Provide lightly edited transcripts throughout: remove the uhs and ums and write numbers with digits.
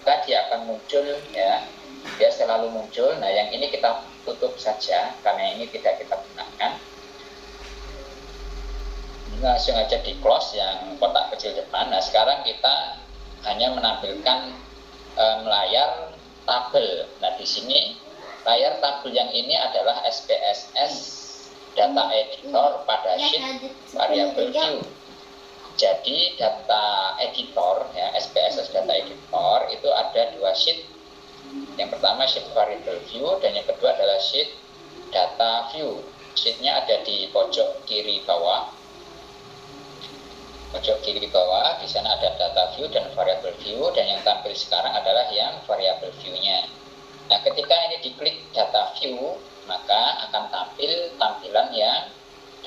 kita dia akan muncul ya, dia selalu muncul. Nah yang ini kita tutup saja karena ini tidak kita gunakan. Langsung aja di close yang kotak kecil depan. Nah sekarang kita hanya menampilkan layar tabel. Nah di sini layar tabel yang ini adalah SPSS data editor pada sheet variable view. Jadi data editor ya, SPSS data editor itu ada dua sheet. Yang pertama sheet variable view dan yang kedua adalah sheet data view. Sheetnya ada di pojok kiri bawah. Pojok kiri bawah, di sana ada data view dan variable view, dan yang tampil sekarang adalah yang variable view-nya. Nah, ketika ini diklik data view, maka akan tampil tampilan yang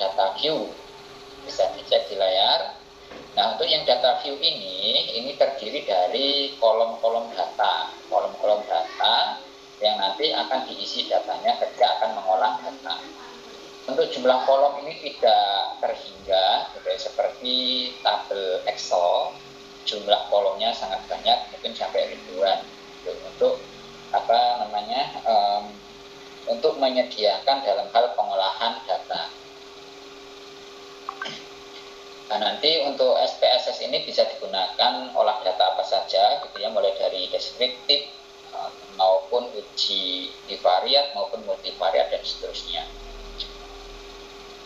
data view. Bisa dicek di layar. Nah, untuk yang data view ini terdiri dari kolom-kolom data. Kolom-kolom data yang nanti akan diisi datanya ketika akan mengolah data. Untuk jumlah kolom ini tidak terhingga, seperti tabel Excel, jumlah kolomnya sangat banyak, mungkin sampai ribuan. Untuk untuk menyediakan dalam hal pengolahan data. Nah, nanti untuk SPSS ini bisa digunakan olah data apa saja, gitu ya, mulai dari deskriptif maupun uji bivariat maupun multivariat dan seterusnya.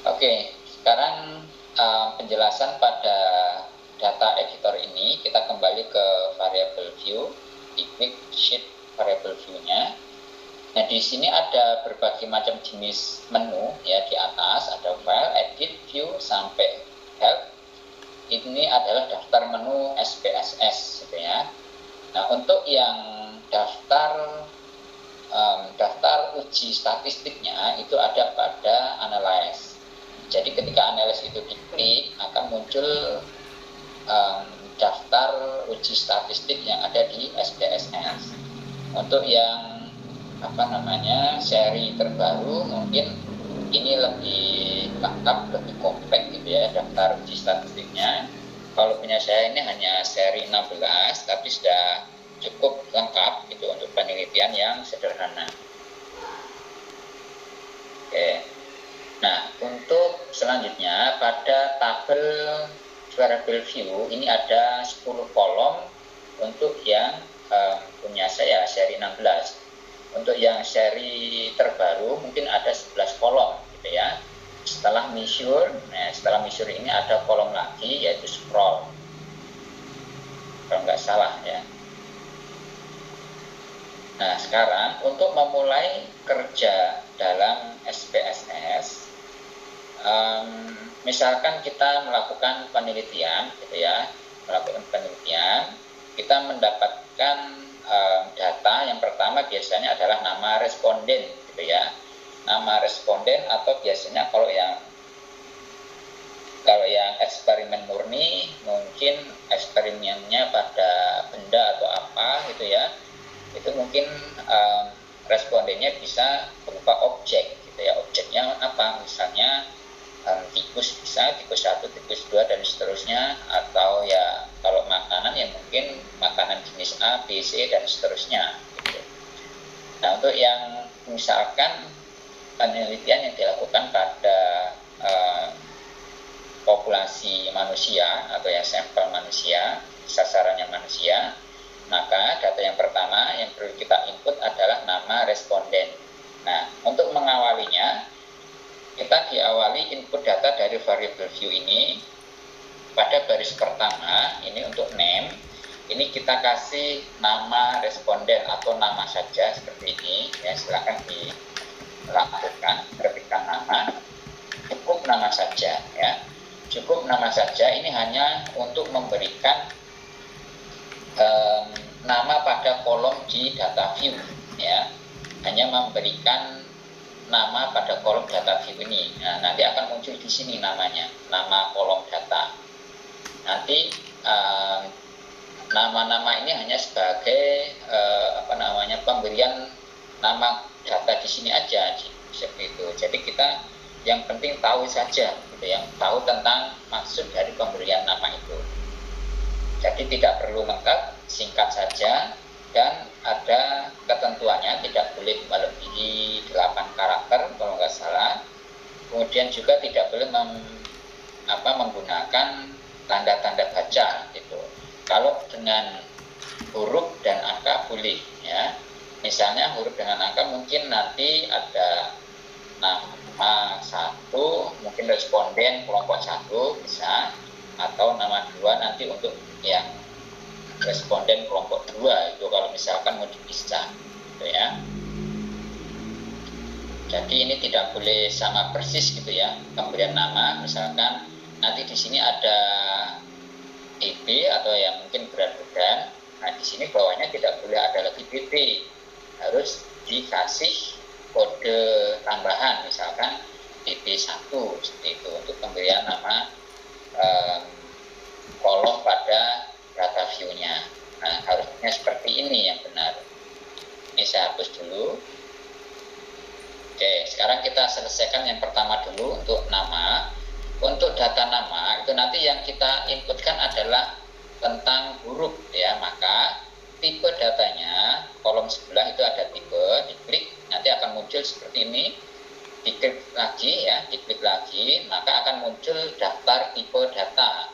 Oke, sekarang penjelasan pada data editor ini, kita kembali ke variable view, di klik sheet variable view-nya. Nah, di sini ada berbagai macam jenis menu ya, di atas ada file, edit, view sampai help. Ini adalah daftar menu SPSS gitu ya. Nah, untuk yang daftar uji statistiknya itu ada pada analyze. Jadi ketika analyze itu diklik akan muncul daftar uji statistik yang ada di SPSS. Untuk yang seri terbaru mungkin ini lebih lengkap, lebih kompleks gitu ya daftar uji statistiknya. Kalau punya saya ini hanya seri 16 tapi sudah cukup lengkap gitu untuk penelitian yang sederhana. Oke. Nah, untuk selanjutnya pada tabel variable view ini ada 10 kolom untuk yang punya saya seri 16. Untuk yang seri terbaru mungkin ada 11 kolom gitu ya. Setelah measure, setelah measure ini ada kolom lagi yaitu scroll. Kalau nggak salah ya. Nah, sekarang untuk memulai kerja dalam SPSS, misalkan kita melakukan penelitian gitu ya, kita mendapatkan data yang pertama biasanya adalah nama responden gitu ya, nama responden, atau biasanya kalau yang eksperimen murni mungkin eksperimennya pada benda atau apa gitu ya, itu mungkin respondennya bisa berupa objek gitu ya. Objeknya apa, misalnya tikus, bisa tikus 1, tikus 2 dan seterusnya, atau ya kalau makanan ya mungkin makanan jenis A, B, C dan seterusnya gitu. Nah, untuk yang misalkan penelitian yang dilakukan pada populasi manusia atau ya sampel manusia, sasarannya manusia, maka data yang pertama yang perlu kita input adalah nama responden. Nah, untuk mengawalinya, kita diawali input data dari variable view ini. Pada baris pertama, ini untuk name, ini kita kasih nama responden atau nama saja seperti ini. Ya, silakan dilakukan, ketikkan nama. Cukup nama saja ya. Cukup nama saja, ini hanya untuk memberikan nama pada kolom di data view ya. Hanya memberikan nama pada kolom data view ini. Nah, nanti akan muncul di sini namanya, nama kolom data. Nanti nama-nama ini hanya sebagai pemberian nama data di sini aja seperti itu. Jadi kita yang penting tahu saja gitu, yang tahu tentang maksud dari pemberian nama itu. Jadi tidak perlu lengkap, singkat saja. dan ada ketentuannya, tidak boleh melebihi 8 karakter kalau nggak salah. Kemudian juga tidak boleh menggunakan tanda-tanda baca gitu. Kalau dengan huruf dan angka boleh ya. Misalnya huruf dengan angka mungkin nanti ada nama 1, mungkin responden kelompok 1 bisa, atau nama 2 nanti untuk yang responden kelompok 2 itu kalau misalkan mau dipisah gitu ya. Jadi ini tidak boleh sama persis gitu ya pemberian nama. Misalkan nanti di sini ada EB atau yang mungkin berat-berat. Nah di sini bawahnya tidak boleh ada lagi BB, harus dikasih kode tambahan, misalkan BB1 seperti itu untuk pemberian nama kolom pada data view-nya. Nah harusnya seperti ini yang benar. Ini saya hapus dulu. Oke, sekarang kita selesaikan yang pertama dulu untuk nama. Untuk data nama itu nanti yang kita inputkan adalah tentang huruf ya, maka tipe datanya kolom sebelah itu ada tipe, diklik nanti akan muncul seperti ini. Diklik lagi ya, diklik lagi maka akan muncul daftar tipe data.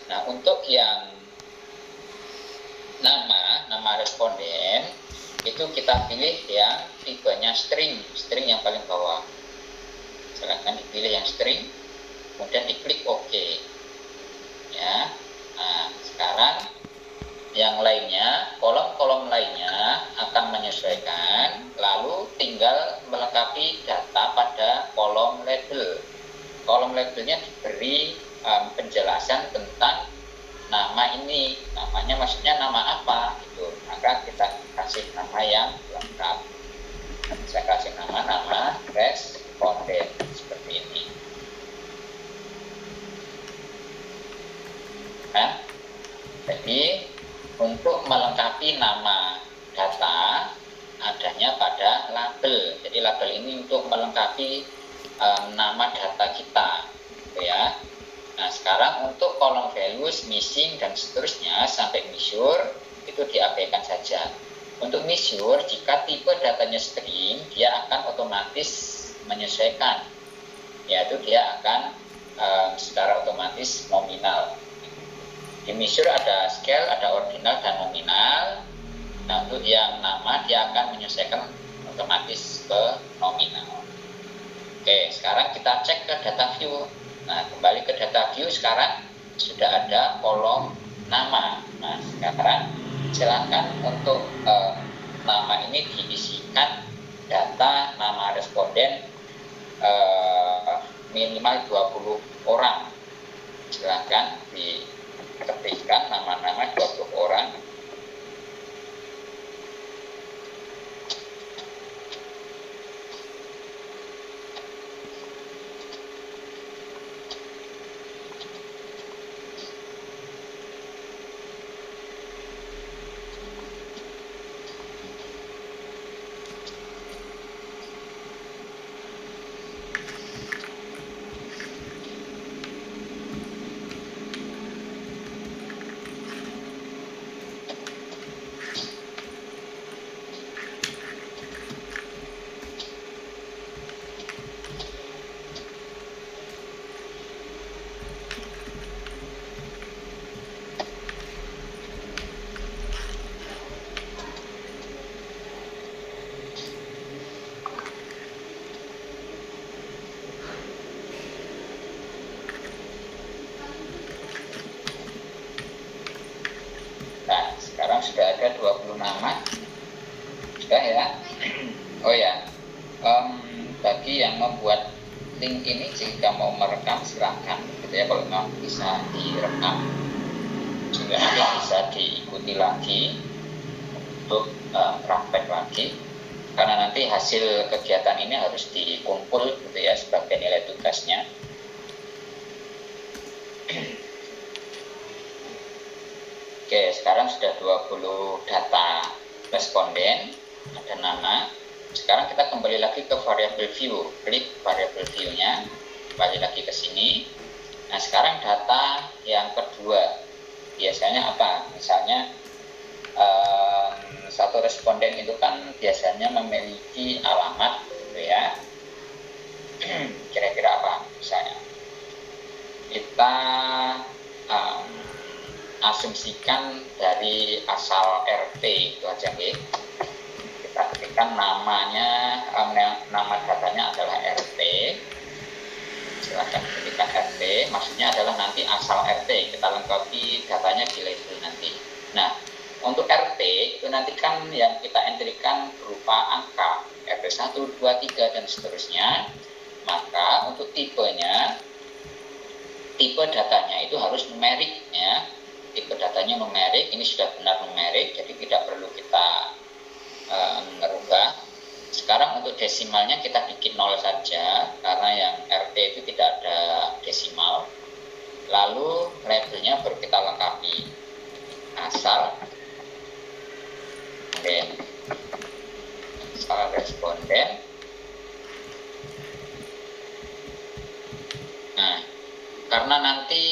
Nah, untuk yang nama responden itu kita pilih yang tipenya string yang paling bawah. Silahkan dipilih yang string, kemudian diklik OK ya. Nah sekarang yang lainnya, kolom-kolom lainnya akan menyesuaikan, lalu tinggal melengkapi data pada kolom label. Kolom labelnya diberi penjelasan tentang nama ini, namanya maksudnya nama apa gitu. Maka kita kasih nama yang lengkap. Saya kasih nama responden seperti ini. Nah, jadi untuk melengkapi nama data adanya pada label. Jadi label ini untuk melengkapi nama data kita, gitu ya. Nah, sekarang untuk kolom values, missing dan seterusnya sampai measure itu diabaikan saja. Untuk measure, jika tipe datanya string, dia akan otomatis menyesuaikan, yaitu dia akan secara otomatis nominal. Di measure ada scale, ada ordinal dan nominal. Nah, untuk yang nama dia akan menyesuaikan otomatis ke nominal. Oke, sekarang kita cek ke data view. Nah, kembali ke data view, sekarang sudah ada kolom nama. Nah, sekarang silakan untuk nama ini diisikan data nama responden minimal 20 orang. Silakan diketikkan nama-nama 20 orang. Sudah ada 20 nama sudah ya. Oh ya, bagi yang membuat link ini jika mau merekam silahkan gitu ya, kalau memang bisa direkam juga nanti bisa diikuti lagi untuk praktek lagi, karena nanti hasil kegiatan ini harus dikumpul gitu ya sebagai nilai tugasnya. Oke, sekarang sudah 20 data responden, ada nama. Sekarang kita kembali lagi ke variable view, klik variable view-nya, kembali lagi ke sini. Nah, sekarang data yang kedua, biasanya apa? Misalnya satu responden itu kan biasanya memiliki alamat gitu ya. Kira-kira apa misalnya? Kita asumsikan dari asal RT itu aja nih. Kita berikan namanya, nama datanya adalah RT. Silahkan berikan RT, maksudnya adalah nanti asal RT, kita lengkapi datanya di label nanti. Nah, untuk RT itu nanti kan yang kita entrykan berupa angka RT 1, 2, 3 dan seterusnya. Maka untuk tipenya, tipe datanya itu harus numerik ya. Tipe datanya numerik, ini sudah benar numerik, jadi tidak perlu kita merubah. Sekarang untuk desimalnya kita bikin 0 saja, karena yang RT itu tidak ada desimal. Lalu labelnya baru kita lengkapi. Asal responden. Nah, karena nanti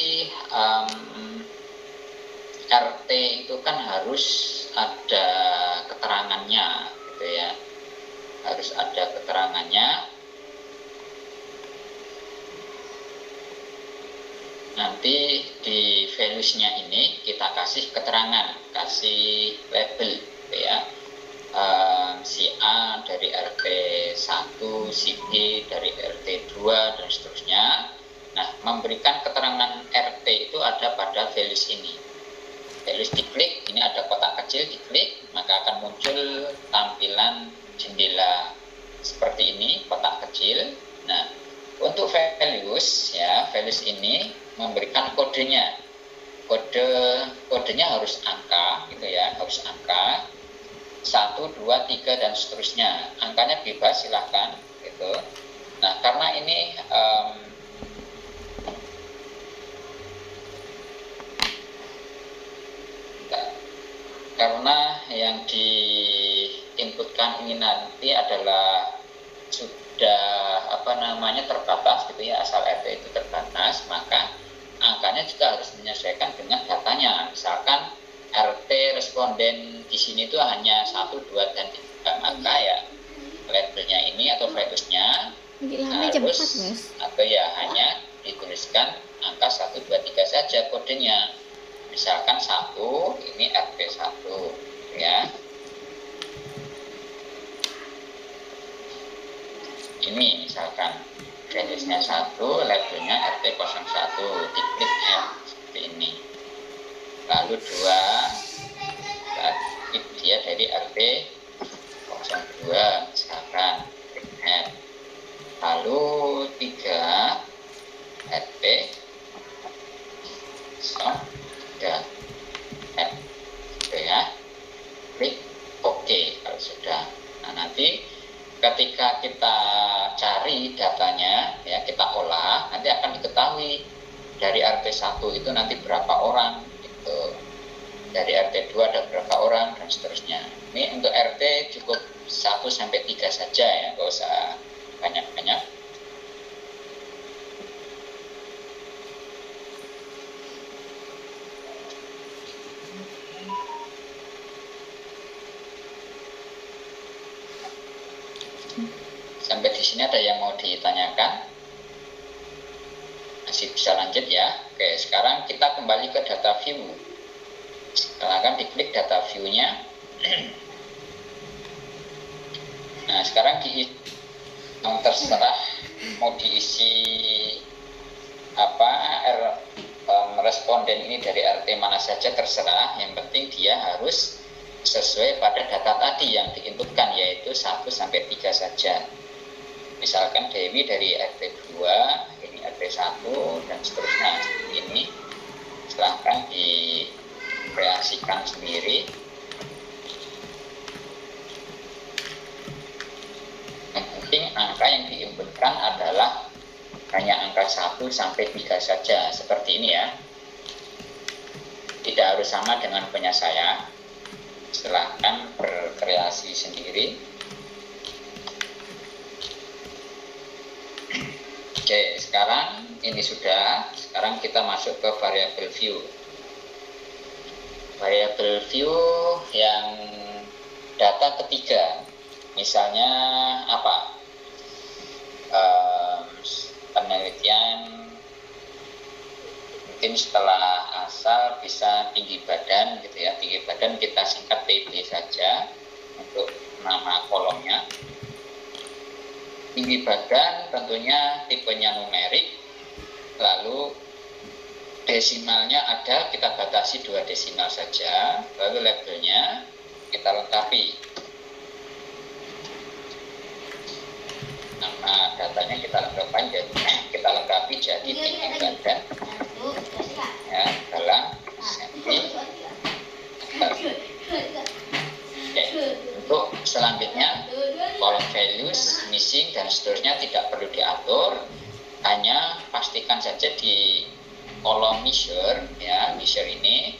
RT itu kan harus ada keterangannya gitu ya, harus ada keterangannya. Nanti di values-nya ini kita kasih keterangan, kasih label gitu ya. Si A dari RT 1, si B dari RT 2 dan seterusnya. Nah, memberikan keterangan RT itu ada pada values ini. Values diklik, ini ada kotak kecil, diklik, maka akan muncul tampilan jendela seperti ini, kotak kecil. Nah, untuk values ya, values ini memberikan kodenya. Kodenya harus angka gitu ya, harus angka 1, 2, 3 dan seterusnya. Angkanya bebas silahkan gitu. Nah, karena ini karena yang diinputkan ini nanti adalah sudah terbatas gitu ya, asal RT itu terbatas, maka angkanya juga harus menyesuaikan dengan datanya. Misalkan RT responden di sini itu hanya 1, 2 dan 3, maka ya labelnya ini atau valuesnya harus atau ya hanya dituliskan angka 1, 2, 3 saja kodenya. Misalkan 1, ini RT 1 ya. Ini misalkan valuesnya 1, labelnya RT 01, diklik F seperti ini. Lalu 2, dia dari RT 02 misalkan, klik F. Lalu 3, RT 03 F gitu ya. Klik OK kalau sudah. Nah, nanti ketika kita cari datanya ya, kita olah, nanti akan diketahui dari RT 1 itu nanti berapa orang gitu. Dari RT 2 ada berapa orang dan seterusnya. Ini untuk RT cukup 1 sampai 3 saja ya, nggak usah banyak-banyak. Sampai di sini ada yang mau ditanyakan? Masih bisa lanjut ya. Oke, sekarang kita kembali ke data view. Silahkan diklik data view-nya. Nah, sekarang terserah mau diisi responden ini dari RT mana saja terserah. Yang penting dia harus sesuai pada data tadi yang diinputkan, yaitu 1 sampai 3 saja. Misalkan Dewi dari RT 2, ini RT 1 dan seterusnya ini. Silahkan dikreasikan sendiri. Yang penting angka yang diinputkan adalah hanya angka 1 sampai 3 saja, seperti ini ya. Tidak harus sama dengan punya saya. Silahkan berkreasi sendiri. Oke, sekarang ini sudah. Sekarang kita masuk ke variable view. Variable view yang kata ketiga. Misalnya apa? Penelitian mungkin setelah asal bisa tinggi badan gitu ya. Tinggi badan kita singkat TB saja untuk nama kolomnya. Tinggi badan tentunya tipenya numerik, lalu desimalnya ada, kita batasi 2 desimal saja, lalu labelnya kita lengkapi. Nama datanya kita lengkapi jadi tinggi badan ya dalam senti. Untuk selanjutnya kolom values, missing dan seterusnya tidak perlu diatur, hanya pastikan saja di kolom measure ya, measure ini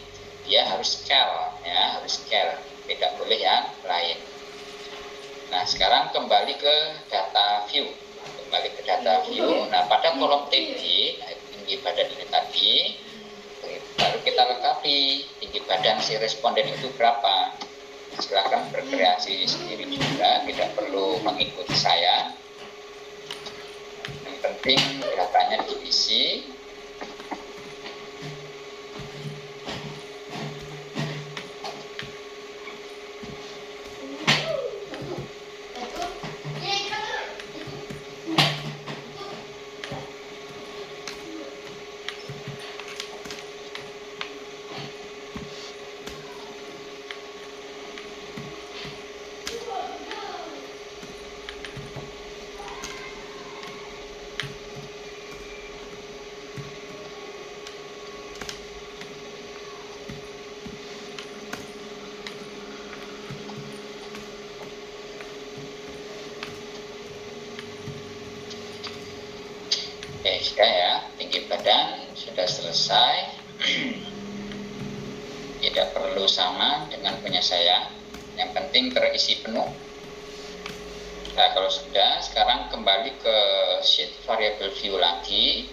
dia harus scale ya, harus scale, tidak boleh yang lain. Nah, sekarang kembali ke data view. Nah, pada kolom TB, tinggi badan ini tadi, baru kita lengkapi tinggi badan si responden itu berapa. Silakan berkreasi sendiri juga, tidak perlu mengikuti saya. Yang penting datanya diisi. Oke, sudah ya, tinggi badan sudah selesai. Tidak perlu sama dengan punya saya, yang penting terisi penuh. Nah, kalau sudah, sekarang kembali ke sheet variable view lagi.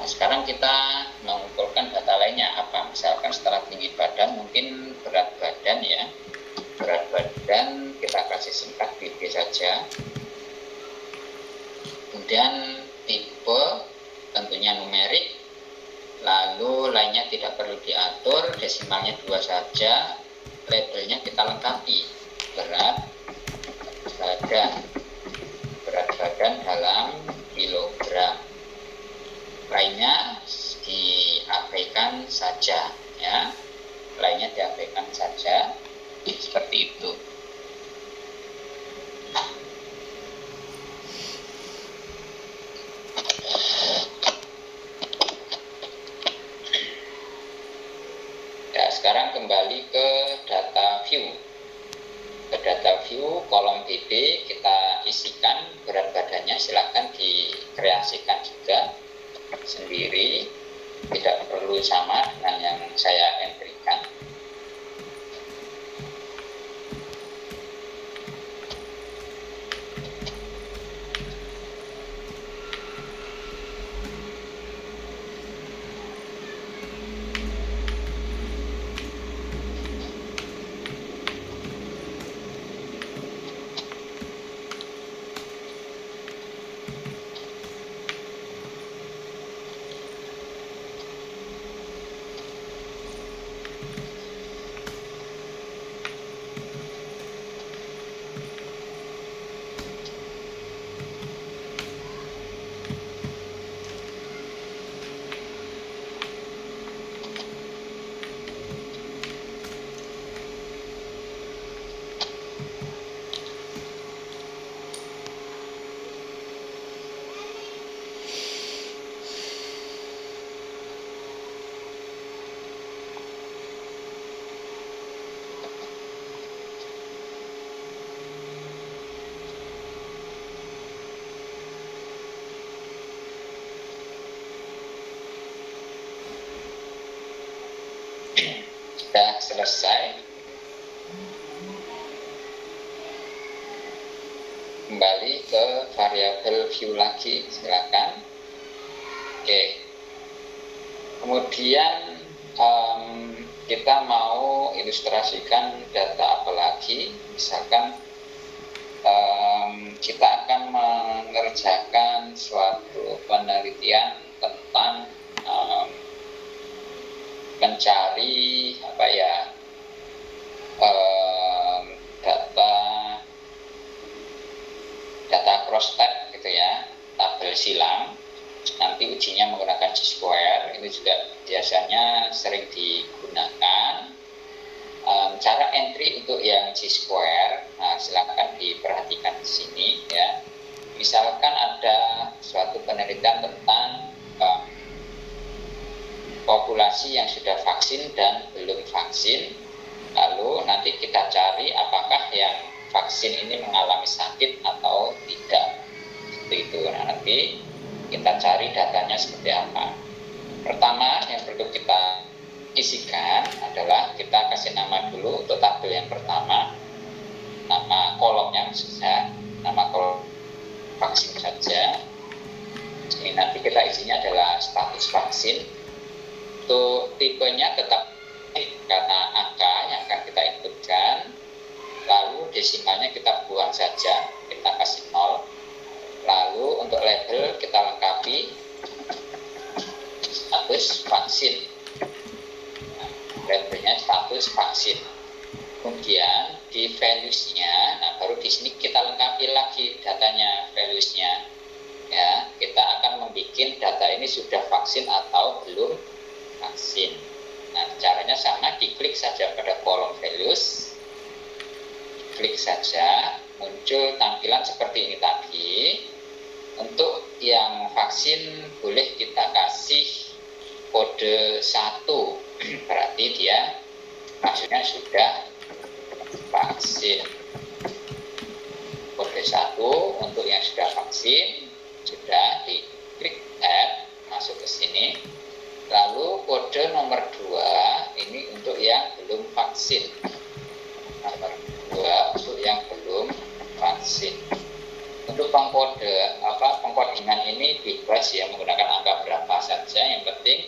Nah, sekarang kita mengumpulkan data lainnya apa? Misalkan setelah tinggi badan mungkin berat badan ya. Berat badan kita kasih singkat BB saja. Kemudian tipe tentunya numerik, lalu lainnya tidak perlu diatur, desimalnya 2 saja, labelnya kita lengkapi, berat badan dalam kilogram, lainnya diabaikan saja ya, lainnya diabaikan saja, seperti itu. Sekarang kembali ke data view. Ke data view kolom BB kita isikan berat badannya, silakan dikreasikan juga sendiri, tidak perlu sama dengan yang saya entrykan. Sudah selesai. Kembali ke variabel view lagi, silakan. Oke. Kemudian kita mau ilustrasikan data apa lagi? mengerjakan suatu penelitian tentang mencari data cross tab gitu ya, tabel silang. Nanti ujinya menggunakan G-square, itu juga biasanya sering digunakan. Cara entry untuk yang G-square, silakan diperhatikan di sini ya. Misalkan ada suatu penelitian tentang populasi yang sudah vaksin dan belum vaksin, lalu nanti kita cari apakah yang vaksin ini mengalami sakit atau tidak. Seperti itu. Nah, nanti kita cari datanya seperti apa. Pertama yang perlu kita isikan adalah kita kasih nama dulu untuk tabel yang pertama, nama kolomnya maksudnya, nama kolom vaksin saja. Ini nanti kita isinya adalah status vaksin. Untuk tipenya tetap karena angka yang akan kita inputkan, lalu desimalnya kita buang saja, kita kasih 0. Lalu untuk label kita lengkapi status vaksin. Nah, labelnya status vaksin. Kemudian di values-nya, baru di sini kita lengkapi lagi datanya, values-nya. Ya, kita akan membuat data ini sudah vaksin atau belum vaksin. Nah, caranya sama, diklik saja pada kolom values, klik saja, muncul tampilan seperti ini tadi. Untuk yang vaksin boleh kita kasih kode 1, berarti dia maksudnya sudah vaksin. Kode 1 untuk yang sudah vaksin, sudah diklik add, masuk ke sini. Lalu kode nomor 2 ini untuk yang belum vaksin. Nomor 2 untuk yang belum vaksin. Untuk pengkodingan ini bebas ya, menggunakan angka berapa saja, yang penting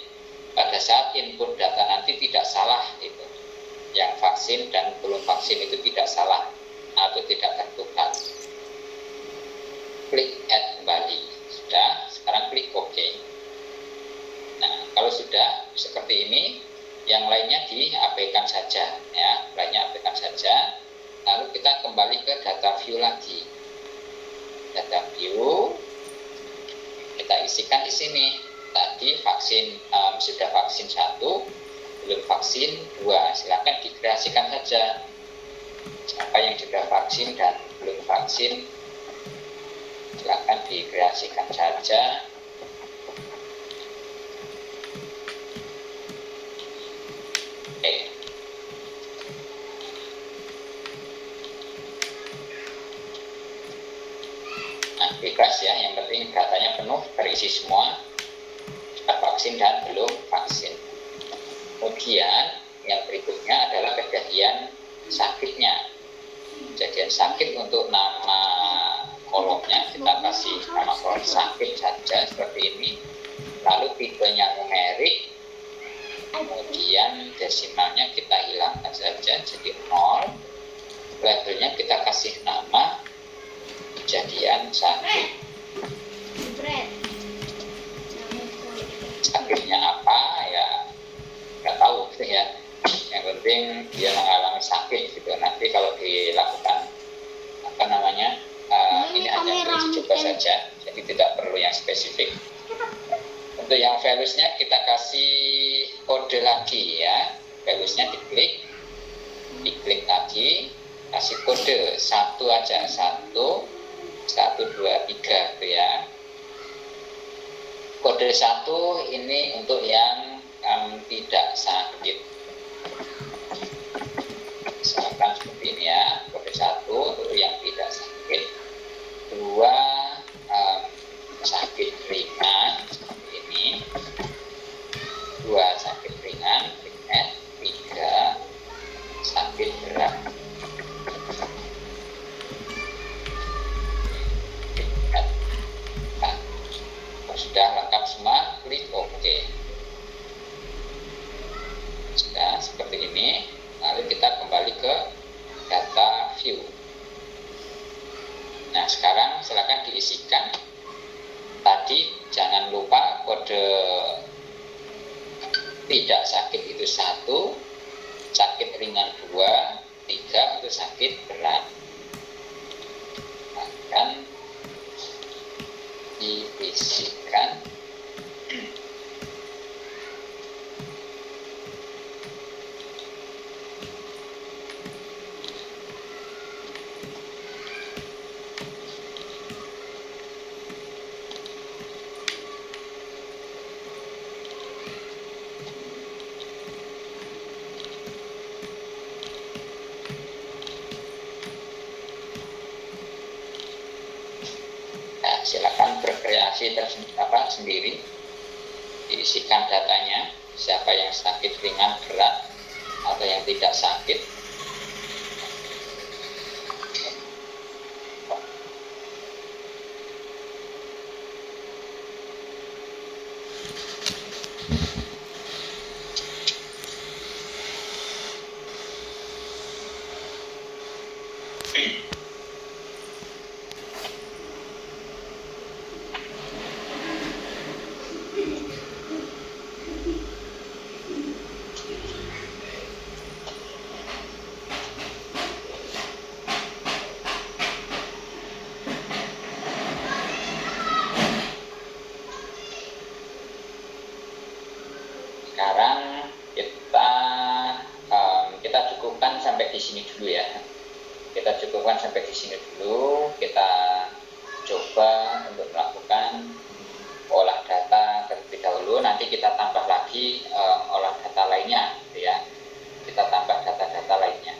pada saat input data nanti tidak salah itu. Yang vaksin dan belum vaksin itu tidak salah atau tidak tertukar. Klik add kembali. Sudah, sekarang klik OK. Nah, kalau sudah seperti ini, yang lainnya diabaikan saja ya, lainnya abaikan saja. Lalu kita kembali ke data view lagi. Data view kita isikan di sini. Tadi vaksin sudah vaksin 1, belum vaksin 2. Silakan dikreasikan saja. Siapa yang sudah vaksin dan belum vaksin, silakan dikreasikan saja. Oke. Nah, bebas ya, yang penting datanya penuh, terisi semua, sudah vaksin dan belum vaksin. Kemudian yang berikutnya adalah kejadian sakitnya. Kejadian sakit untuk nama kolomnya kita kasih nama kolom sakit saja seperti ini. Lalu tipenya numerik, kemudian desimalnya kita hilangkan saja jadi 0. Labelnya kita kasih nama kejadian sakit. Sakitnya apa ya nggak tahu gitu ya, yang penting dia mengalami sakit gitu. Nanti kalau dilakukan ini hanya untuk coba saja, jadi tidak perlu yang spesifik. Untuk yang values-nya kita kasih kode lagi ya, values-nya diklik lagi, kasih kode 1 aja, 1, 2, 3 gitu ya. Kode 1 ini untuk yang tidak sakit. Misalkan seperti ini ya, kode 1 untuk yang tidak sakit. 2 sakit ringan seperti ini. 2 sakit ringan, 3 sakit berat. Sudah lengkap semua, klik OK. Sudah seperti ini. Lalu kita kembali ke data view. Nah, sekarang silakan diisikan tadi jangan lupa kode tidak sakit itu 1, sakit ringan 2, 3 itu sakit berat. Akan diisikan silakan berkreasi sendiri, diisikan datanya, siapa yang sakit ringan berat atau yang tidak sakit. Sekarang kita cukupkan sampai di sini dulu ya. Kita cukupkan sampai di sini dulu. Kita coba untuk melakukan olah data terlebih dahulu. Nanti kita tambah lagi olah data lainnya, gitu ya. Kita tambah data-data lainnya.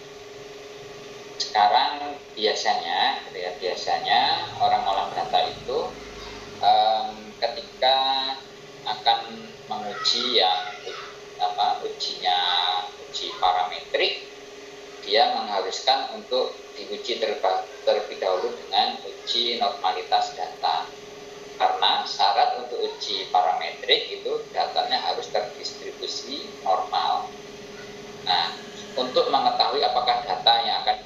Sekarang biasanya, gitu ya, biasanya orang olah data itu ketika akan menguji uji parametrik, dia mengharuskan untuk diuji terlebih dahulu dengan uji normalitas data, karena syarat untuk uji parametrik itu datanya harus terdistribusi normal. Nah, untuk mengetahui apakah data yang akan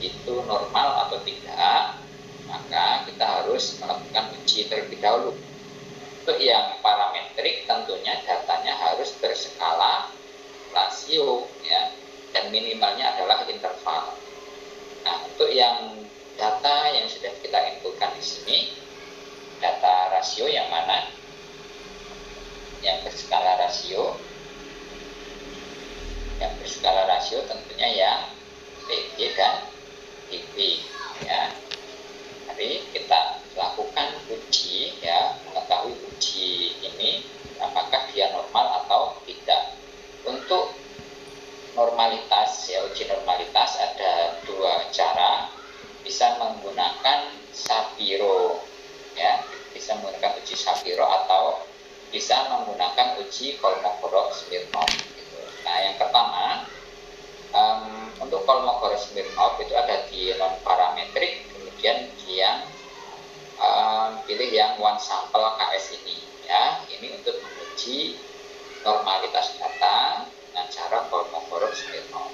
itu normal atau tidak, maka kita harus melakukan uji terlebih dahulu. Untuk yang parametrik tentunya datanya harus berskala rasio, ya, dan minimalnya adalah interval. Nah, untuk yang data yang sudah kita inputkan di sini, data rasio yang mana? Yang berskala rasio. Yang berskala rasio tentunya yang PG dan DB, ya. Mari kita lakukan uji, ya, mengetahui uji ini apakah dia normal atau tidak. Untuk normalitas, ya, uji normalitas ada 2 cara. Bisa menggunakan Shapiro, ya, bisa menggunakan uji Shapiro atau bisa menggunakan uji Kolmogorov-Smirnov, gitu. Nah, yang pertama, untuk Kolmogorov-Smirnov itu ada di non parametrik, kemudian yang pilih yang one sample KS ini, ya. Ini untuk menguji normalitas data dengan cara Kolmogorov-Smirnov.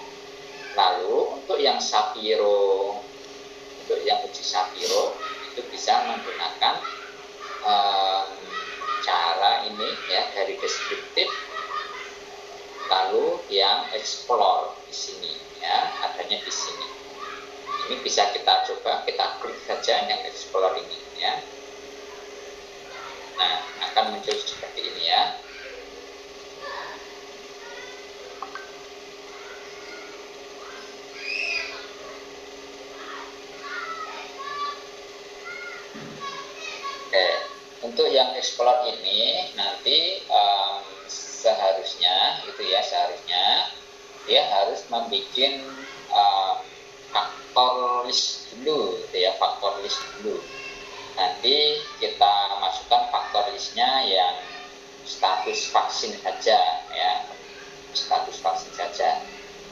Lalu untuk yang Shapiro, untuk yang uji Shapiro itu bisa menggunakan cara ini, ya, dari deskriptif lalu yang explore di sini, ya, adanya di sini. Ini bisa kita coba, kita klik saja yang explore ini, ya. Nah, akan muncul seperti ini, ya. Oke, untuk yang explore ini nanti seharusnya dia harus membuat faktor list dulu, gitu ya, faktor list dulu. Nanti kita masukkan faktor listnya yang status vaksin saja, ya, status vaksin saja.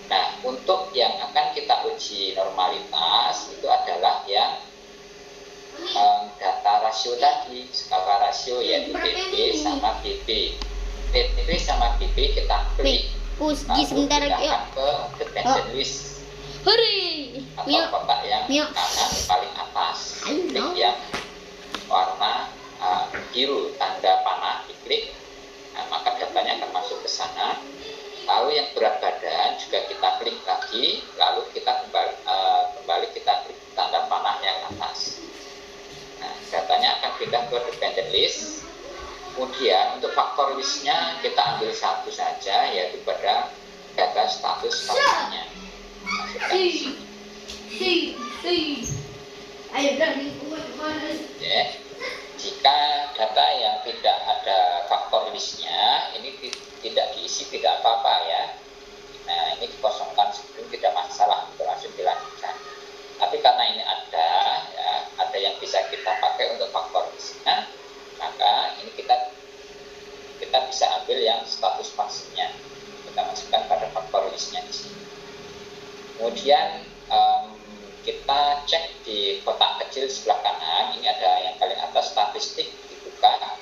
Nah, untuk yang akan kita uji normalitas itu adalah yang data rasio tadi, skala rasio, yaitu PP sama BP. PP sama BP kita klik, lalu pindahkan ke dependent list atau kotak yang kanan paling atas, klik yang warna biru tanda panah diklik, nah, maka datanya akan masuk ke sana. Lalu yang berat badan juga kita klik lagi, lalu kita kembali kita klik tanda panah yang atas. Nah, datanya akan pindah ke dependent list. Kemudian untuk faktor listnya kita ambil satu saja, yaitu pada data status vaksinnya. Masukkan di sini. Oke. Jika data yang tidak ada faktor listnya ini tidak diisi, tidak apa-apa ya. Nah, ini dikosongkan sebelum, tidak masalah, langsung dilanjutkan. Tapi karena ini ada ya, ada yang bisa kita pakai untuk faktor listnya, maka ini kita bisa ambil yang status vaksinnya, kita masukkan pada faktor listnya di sini. Kemudian kita cek di kotak kecil sebelah kanan, ini ada yang paling atas statistik, dibuka.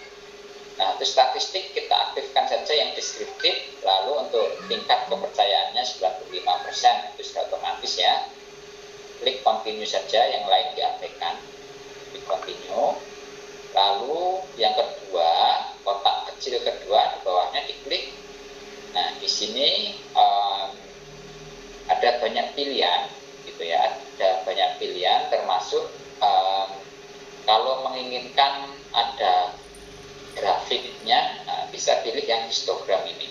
Nah, untuk statistik kita aktifkan saja yang deskriptif, lalu untuk tingkat kepercayaannya 95%, itu sudah otomatis ya. Klik continue saja, yang lain diabaikan. Klik continue. Lalu yang kedua, kotak kecil kedua di bawahnya diklik. Nah, di sini ada banyak pilihan, gitu ya. Ada banyak pilihan, termasuk kalau menginginkan ada grafiknya, bisa pilih yang histogram ini.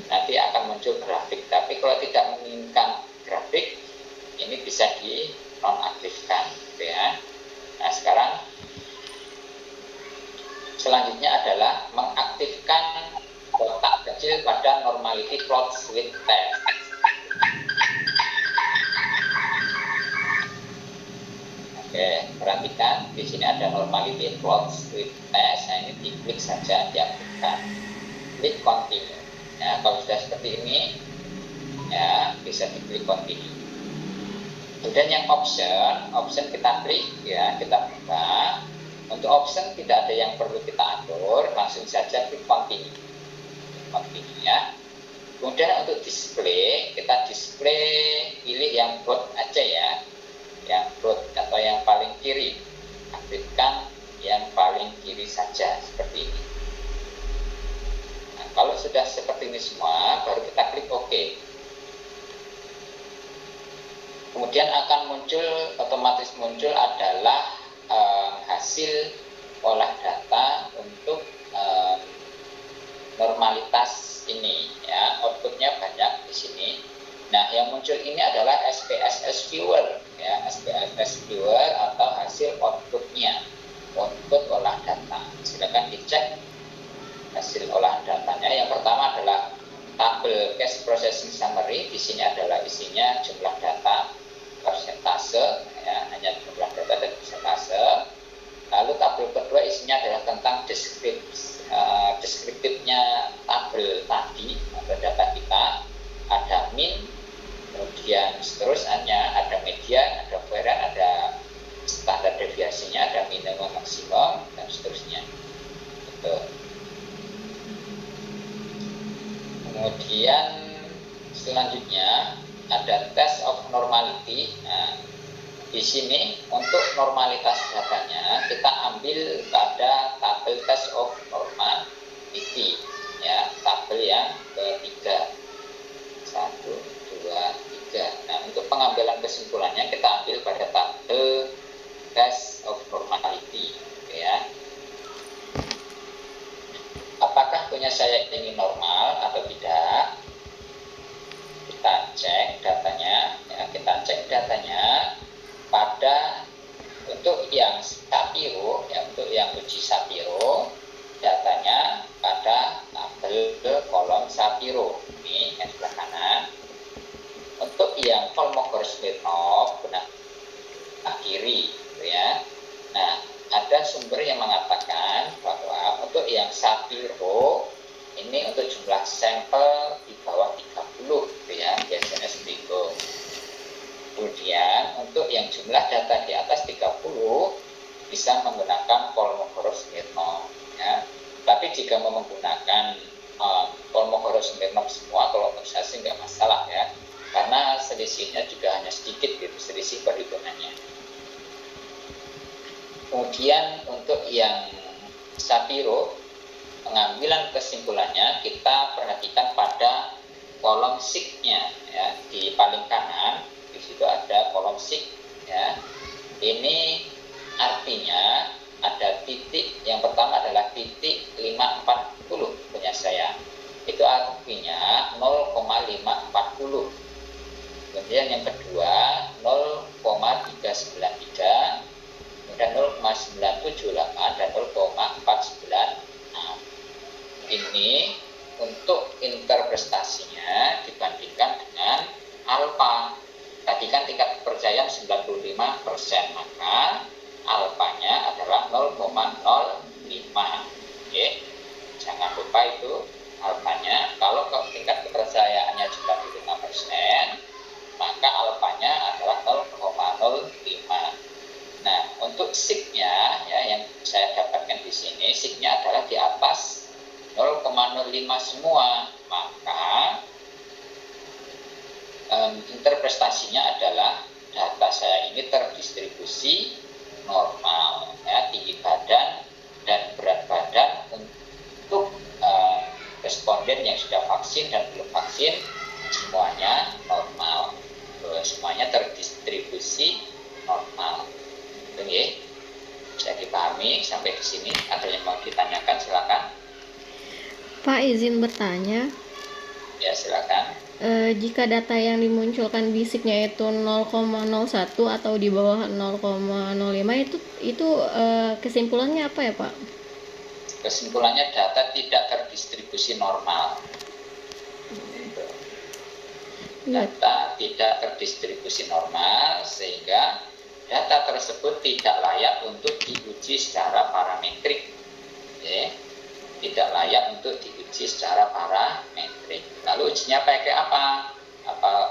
Nanti akan muncul grafik. Tapi kalau tidak menginginkan grafik, ini bisa di nonaktifkan, gitu ya. Nah, sekarang selanjutnya adalah mengaktifkan kotak kecil pada normality plots with test. Oke, perhatikan di sini ada normality plots with test. Nah, ini diklik saja, diaktifkan. Klik continue. Ya, kalau sudah seperti ini, ya bisa diklik continue. Kemudian yang option kita klik ya, kita buka. Untuk option tidak ada yang perlu kita atur, langsung saja klik continue. Continue ya. Kemudian untuk display, kita display pilih yang broad aja ya. Yang broad atau yang paling kiri. Aktifkan yang paling kiri saja seperti ini. Nah, kalau sudah seperti ini semua, baru kita klik OK. Kemudian akan otomatis muncul adalah hasil olah data untuk normalitas ini ya, outputnya banyak di sini. Nah, yang muncul ini adalah SPSS viewer ya, SPSS viewer atau hasil outputnya, output olah data. Silakan dicek hasil olah datanya. Yang pertama adalah tabel cache processing summary. Di sini adalah isinya jumlah data, persentase ya, hanya jumlah data dan persentase. Lalu tabel kedua isinya adalah tentang deskriptifnya tabel tadi atau data kita. Ada min, kemudian seterusnya ada median, ada varian, ada standar deviasinya, ada minimum, maksimum, dan seterusnya. Gitu. Kemudian selanjutnya ada test of normality. Nah, di sini untuk normalitas datanya kita ambil pada tabel test of normality ya, tabel yang ketiga. 1, 2, 3. Nah, untuk pengambilan kesimpulannya kita ambil pada tabel test of normality ya. Apakah punya saya ini normal atau tidak? Kita cek datanya ya, kita cek datanya pada untuk yang Shapiro ya, untuk yang uji Shapiro datanya pada tabel kolom Shapiro ini yang sebelah kanan. Untuk yang Kolmogorov-Smirnov benar kiri gitu ya. Nah, ada sumber yang mengatakan bahwa untuk yang Shapiro ini untuk jumlah sampel di bawah 30 gitu ya, biasanya seperti itu. Kemudian untuk yang jumlah data di atas 30 bisa menggunakan Kolmogorov-Smirnov ya. Tapi jika mau menggunakan Kolmogorov-Smirnov semua, kalau untuk saya sih nggak masalah ya, karena selisihnya juga hanya sedikit gitu, selisih perhitungannya. Kemudian untuk yang Sapiro, pengambilan kesimpulannya kita perhatikan pada kolom SIG-nya ya, di paling kanan di situ ada kolom SIG ya. Ini artinya ada titik, yang pertama adalah titik 540 punya saya. Itu artinya 0,540. Kemudian yang kedua 0,393, kemudian 0,978 dan 0,496. Ini untuk interpretasinya dibandingkan dengan alfa. Tadi kan tingkat kepercayaan 95%, maka alfanya adalah 0,05. Oke, jangan lupa itu alfanya. Kalau tingkat kepercayaannya 95%, maka alfanya adalah 0,05. Nah, untuk SIG-nya ya, yang saya dapatkan di sini, SIG-nya adalah di atas 0,05 semua, maka interpretasinya adalah data saya ini terdistribusi normal ya, tinggi badan dan berat badan untuk responden yang sudah vaksin dan belum vaksin semuanya normal, semuanya terdistribusi normal. Oke, bisa dipahami sampai di sini. Ada yang mau ditanyakan, silakan. Pak, izin bertanya. Ya, silakan. Jika data yang dimunculkan bisiknya itu 0,01 atau di bawah 0,05 itu kesimpulannya apa ya, Pak? Kesimpulannya data tidak terdistribusi normal. Data tidak terdistribusi normal sehingga data tersebut tidak layak untuk diuji secara parametrik. Oke. Tidak layak untuk diuji secara parametrik. Lalu ujinya pakai apa?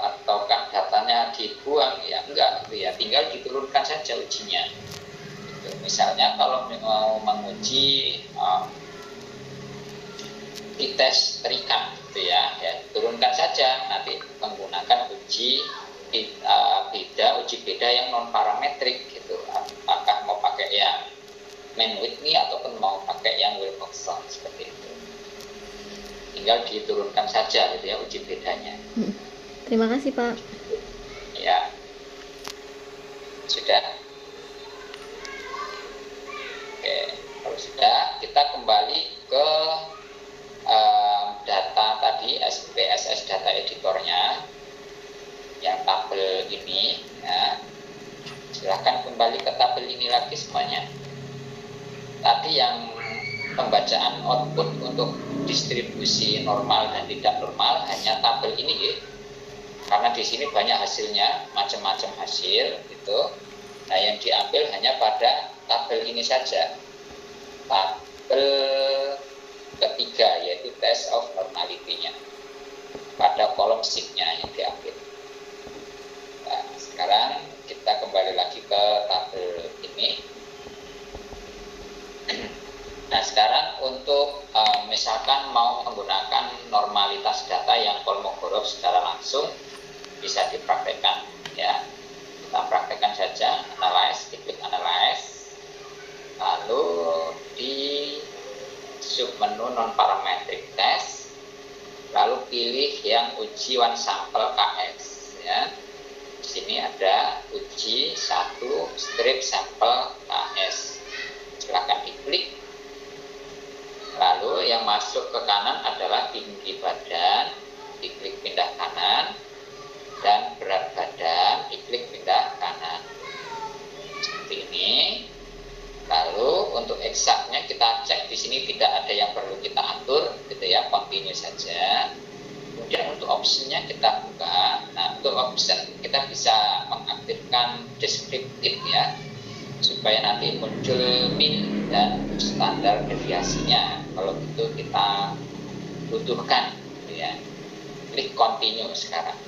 Ataukah datanya dibuang? Ya enggak, gitu ya. Tinggal diturunkan saja ujinya. Gitu. Misalnya kalau mau menguji tes terikat, gitu ya, turunkan saja. Nanti menggunakan uji beda yang non parametrik, gitu. Apakah mau pakai yang Mann-Whitney ataupun mau pakai yang Wilcoxon, seperti itu. Tinggal diturunkan saja gitu ya uji bedanya. Terima kasih, Pak. Ya. Sudah? Oke, kalau sudah kita kembali ke data tadi, SPSS data editornya yang tabel ini ya. Silahkan kembali ke tabel ini lagi semuanya. Tadi yang pembacaan output untuk distribusi normal dan tidak normal hanya tabel ini ya. Karena di sini banyak hasilnya, macam-macam hasil gitu. Nah, yang diambil hanya pada tabel ini saja. Tabel ketiga yaitu test of normality-nya. Pada kolom SIG-nya yang diambil. Nah, sekarang kita kembali lagi ke tabel ini. Nah, sekarang untuk misalkan mau menggunakan normalitas data yang Kolmogorov secara langsung, bisa dipraktekkan ya. Kita praktekkan saja, analyze, diklik analyze, lalu di submenu non parametric test, lalu pilih yang uji one sample KS ya. Di sini ada uji 1 strip sampel KS. Silakan diklik. Lalu yang masuk ke kanan adalah tinggi badan, diklik pindah kanan, dan berat badan, diklik pindah kanan. Seperti ini. Lalu untuk eksaknya kita cek di sini tidak ada yang perlu kita atur, gitu ya, continue saja. Kemudian untuk optionnya kita buka. Nah, untuk option kita bisa mengaktifkan deskriptif ya, supaya nanti muncul min dan standar deviasinya. Kalau itu kita butuhkan, gitu ya. Klik continue sekarang.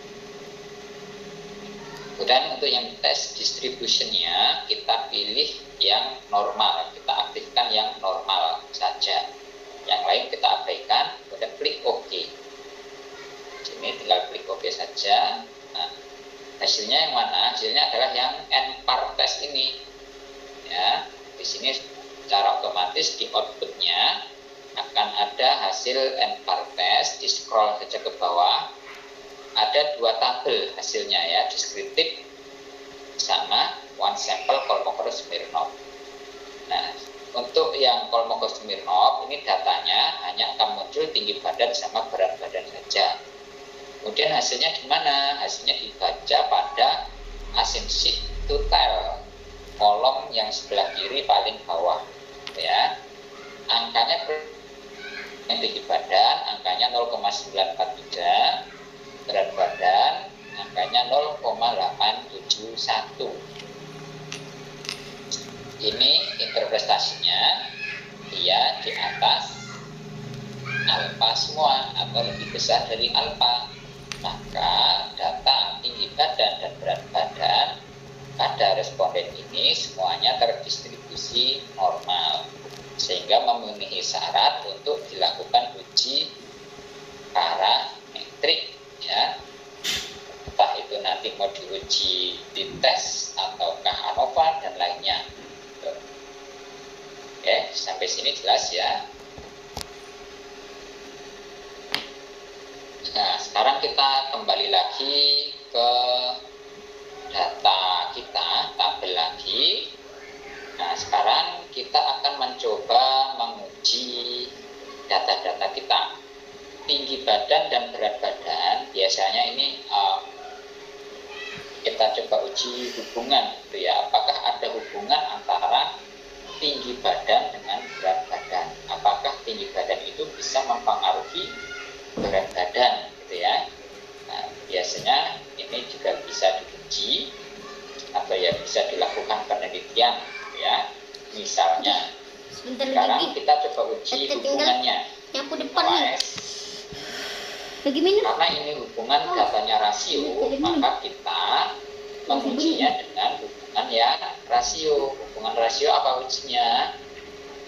Kemudian untuk yang test distribution-nya kita pilih yang normal, kita aktifkan yang normal saja. Yang lain kita abaikan, kemudian klik OK. Sini tinggal klik OK saja. Nah, hasilnya yang mana? Hasilnya adalah yang NPAR test ini. Ya, di sini secara otomatis di outputnya akan ada hasil n-bar test. Di scroll saja ke bawah, ada 2 tabel hasilnya ya, deskriptif sama one sample Kolmogorov-Smirnov. Nah, untuk yang Kolmogorov-Smirnov ini datanya hanya akan muncul tinggi badan sama berat badan saja. Kemudian hasilnya di mana? Hasilnya dibaca pada asymmetric two-tail, kolom yang sebelah kiri paling bawah, ya. Angkanya yang tinggi badan, angkanya 0,943, berat badan, angkanya 0,871. Ini interpretasinya, dia di atas alfa semua atau lebih besar dari alfa. Maka data tinggi badan dan berat badan pada responden ini semuanya terdistribusi normal, sehingga memenuhi syarat untuk dilakukan uji parametrik, ya. Entah itu nanti mau diuji di tes ataukah ANOVA dan lainnya. Oke, sampai sini jelas ya. Nah, sekarang kita kembali lagi ke data kita, tabel lagi. Nah, sekarang kita akan mencoba menguji data-data kita. Tinggi badan dan berat badan, biasanya ini kita coba uji hubungan, gitu ya. Apakah ada hubungan antara tinggi badan dengan berat badan? Apakah tinggi badan itu bisa mempengaruhi berat badan, gitu ya. Nah, biasanya ini juga bisa diuji atau ya bisa dilakukan penelitian, gitu ya. Misalnya, sekarang kita coba uji hubungannya. Yang depan nih. Lagi minum. Karena ini hubungan datanya rasio, maka kita mengujinya dengan hubungan yang rasio. Hubungan rasio apa ujinya?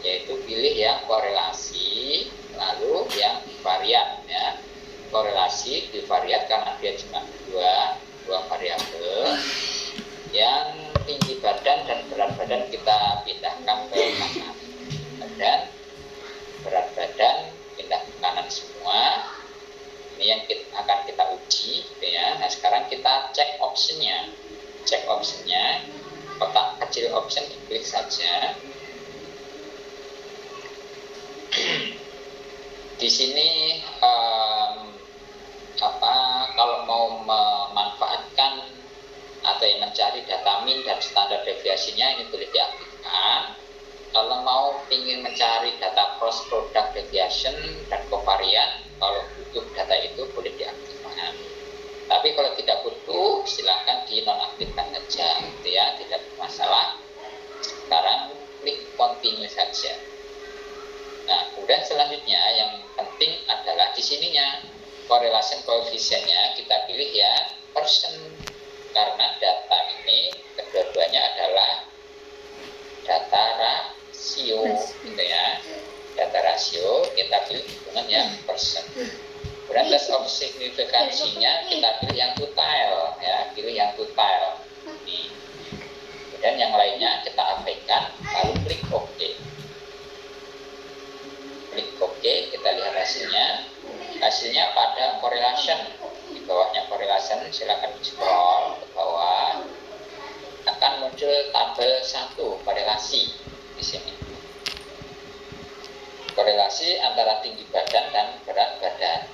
Yaitu pilih yang korelasi, lalu yang bivariat, ya. Korelasi bivariat karena dia cuma dua variabel. Yang tinggi badan dan berat badan kita pindahkan ke kanan, dan berat badan pindah ke kanan semua. Ini yang akan kita uji, gitu ya. Nah, sekarang kita cek optionnya. Cek optionnya, kotak kecil option diklik saja. Di sini kalau mau memanfaatkan atau yang mencari data min dan standar deviasinya, ini boleh diaktifkan. Kalau mau ingin mencari data cross product deviation dan covariant, kalau butuh data itu boleh diaktifkan. Tapi kalau tidak butuh, silakan dinonaktifkan saja, gitu ya, tidak bermasalah. Sekarang klik continue saja. Nah, kemudian selanjutnya yang penting adalah di sininya correlation coefficient-nya kita pilih ya persen, karena data ini kedua-duanya adalah data rasio, gitu ya. Data rasio kita pilih hubungan yang persen. Kemudian test of signifikansinya kita pilih yang two-tail, ya, pilih yang two-tail. Ini. Kemudian yang lainnya kita abaikan, lalu klik OK. Klik OK, kita lihat hasilnya. Hasilnya pada correlation. Di bawahnya correlation, silakan scroll ke bawah. Akan muncul tabel 1 korelasi di sini. Korelasi antara tinggi badan dan berat badan.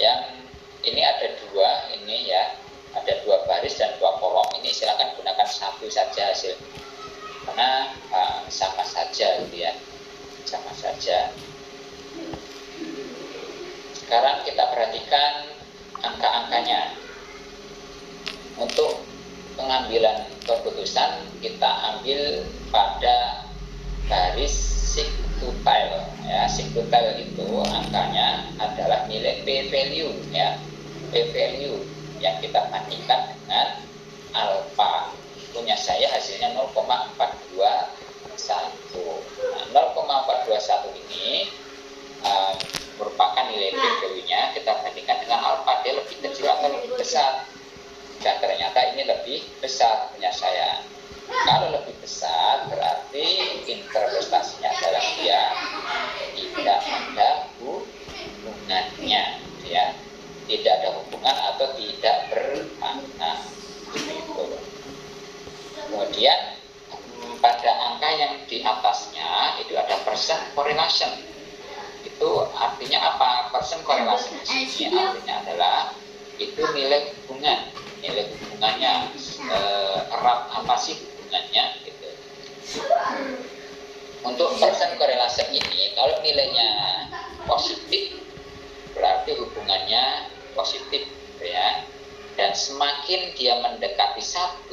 Yang ini ada 2, ini ya, ada 2 baris dan 2 kolom. Ini silakan gunakan 1 saja hasil, karena sama saja, gitu ya, sama saja. Sekarang kita perhatikan angka-angkanya. Untuk pengambilan keputusan kita ambil pada baris sigtotail, ya. Sigtotail itu angkanya adalah nilai p-value, ya, p-value yang kita bandingkan dengan alfa. Punya saya hasilnya 0,421. Nah, 0,421 ini merupakan nilai p-value-nya, kita bandingkan dengan alfa, dia lebih kecil atau lebih besar. Dan ternyata ini lebih besar punya saya. Kalau lebih besar berarti interpretasi Kemudian pada angka yang di atasnya itu ada percent correlation. Itu artinya apa? Percent correlation ini artinya adalah itu nilai hubungannya erat apa sih hubungannya gitu. Untuk percent correlation ini kalau nilainya positif berarti hubungannya positif gitu ya. Dan semakin dia mendekati 1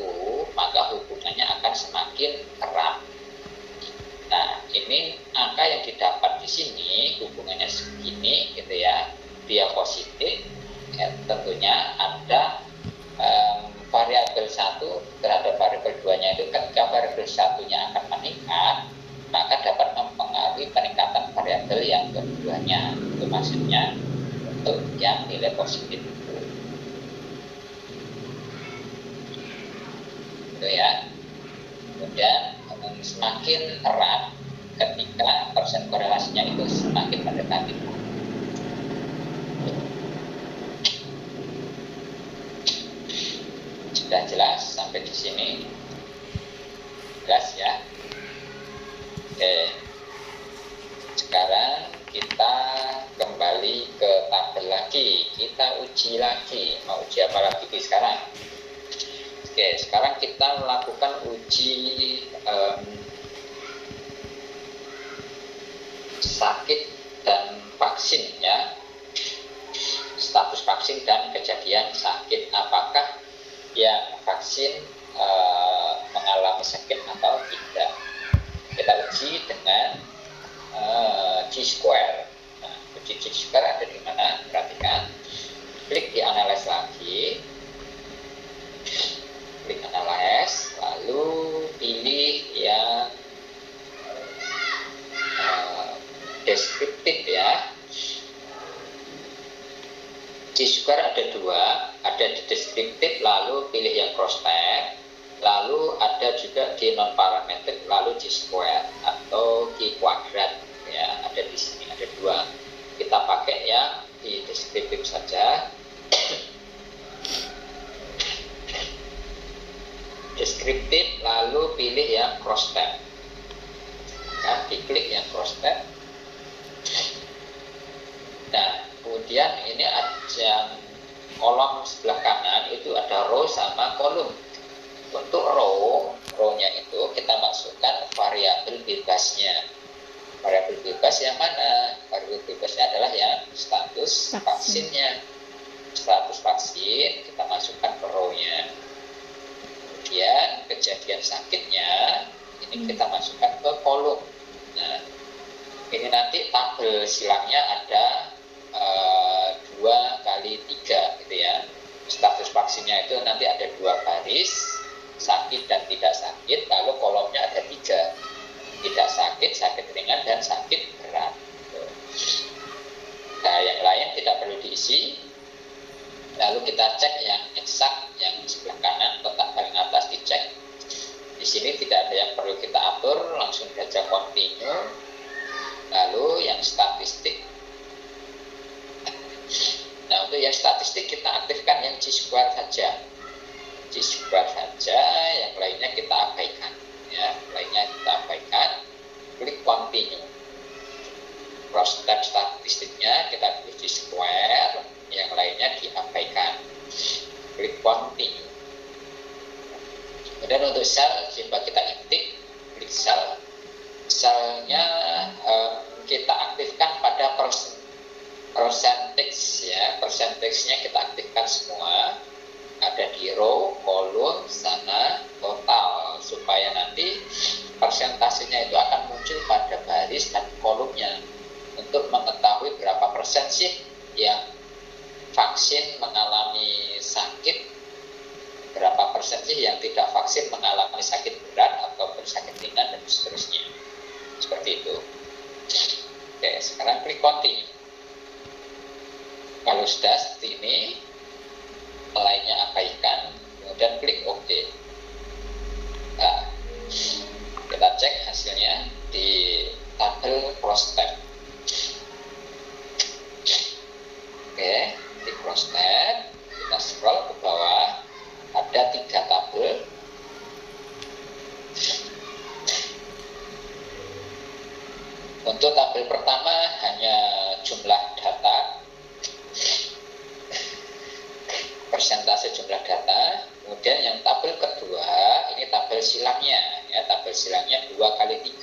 maka hubungannya akan semakin erat. Nah, ini angka yang didapat di sini hubungannya segini gitu ya, dia positif. Ya, tentunya ada variabel 1 terhadap variabel 2-nya itu ketika variabel 1-nya akan meningkat, maka dapat mempengaruhi peningkatan variabel yang keduanya. Itu maksudnya untuk yang nilai positif itu. Gitu ya. Kemudian semakin erat ketika persen korelasinya itu semakin mendekati. Sudah jelas sampai di sini? Jelas ya? Oke. Sekarang kita kembali ke tabel lagi. Kita uji lagi. Mau uji apa lagi sekarang? Oke, sekarang kita melakukan uji sakit dan vaksin ya. Status vaksin dan kejadian sakit. Apakah yang vaksin mengalami sakit atau tidak? Kita uji dengan G-square. Nah, uji G-square ada di mana? Perhatikan. Klik di analyze lagi. Klik analyze, lalu pilih yang deskriptif ya. G-square ada 2, ada di deskriptif, lalu pilih yang cross tab, lalu ada juga di non parametric, lalu G-square atau G kuadrat ya, ada di sini ada 2. Kita pakai yang di deskriptif saja. Deskriptif, lalu pilih yang cross tab. Nah, diklik yang cross tab. Nah, kemudian ini ada yang kolom sebelah kanan itu ada row sama kolom. Untuk row-nya itu kita masukkan variabel bebasnya. Variabel bebas yang mana? Variabel bebasnya adalah yang status vaksinnya. Status vaksin kita masukkan ke row-nya. Kemudian kejadian sakitnya ini kita masukkan ke kolom. Nah, ini nanti tabel silangnya ada 2 kali 3 gitu ya. Status vaksinnya itu nanti ada 2 baris, sakit dan tidak sakit, lalu kolomnya ada 3. Tidak sakit, sakit ringan, dan sakit berat. Nah, yang lain tidak perlu diisi. Lalu kita cek yang eksak, yang sebelah kanan, kotak paling atas dicek. Di sini tidak ada yang perlu kita atur, langsung saja continue. Lalu yang statistik. Nah, untuk yang statistik kita aktifkan yang G-square saja. G-square saja, yang lainnya kita abaikan. Ya, lainnya kita abaikan. Klik continue. Cross tab statistiknya kita pilih G-square, yang lainnya diabaikan. Klik continue. Kemudian untuk sel, coba kita intik, klik sel. Selnya kita aktifkan pada percentage ya. Percentage-nya kita aktifkan semua. Ada di row, kolom, sama total, supaya nanti persentasenya itu akan muncul pada baris dan kolomnya untuk mengetahui berapa persen sih yang vaksin mengalami sakit, berapa persen sih yang tidak vaksin mengalami sakit berat ataupun sakit ringan dan seterusnya. Seperti itu. Oke, sekarang klik continue. Kalau sudah seperti ini, lainnya abaikan, kemudian klik OK. Nah, kita cek hasilnya di tabel cross tab. Oke, di cross tab kita scroll ke bawah, ada 3 tabel. Untuk tabel pertama hanya jumlah data, persentase jumlah data. Kemudian yang tabel kedua ini tabel silangnya, ya, tabel silangnya 2x3,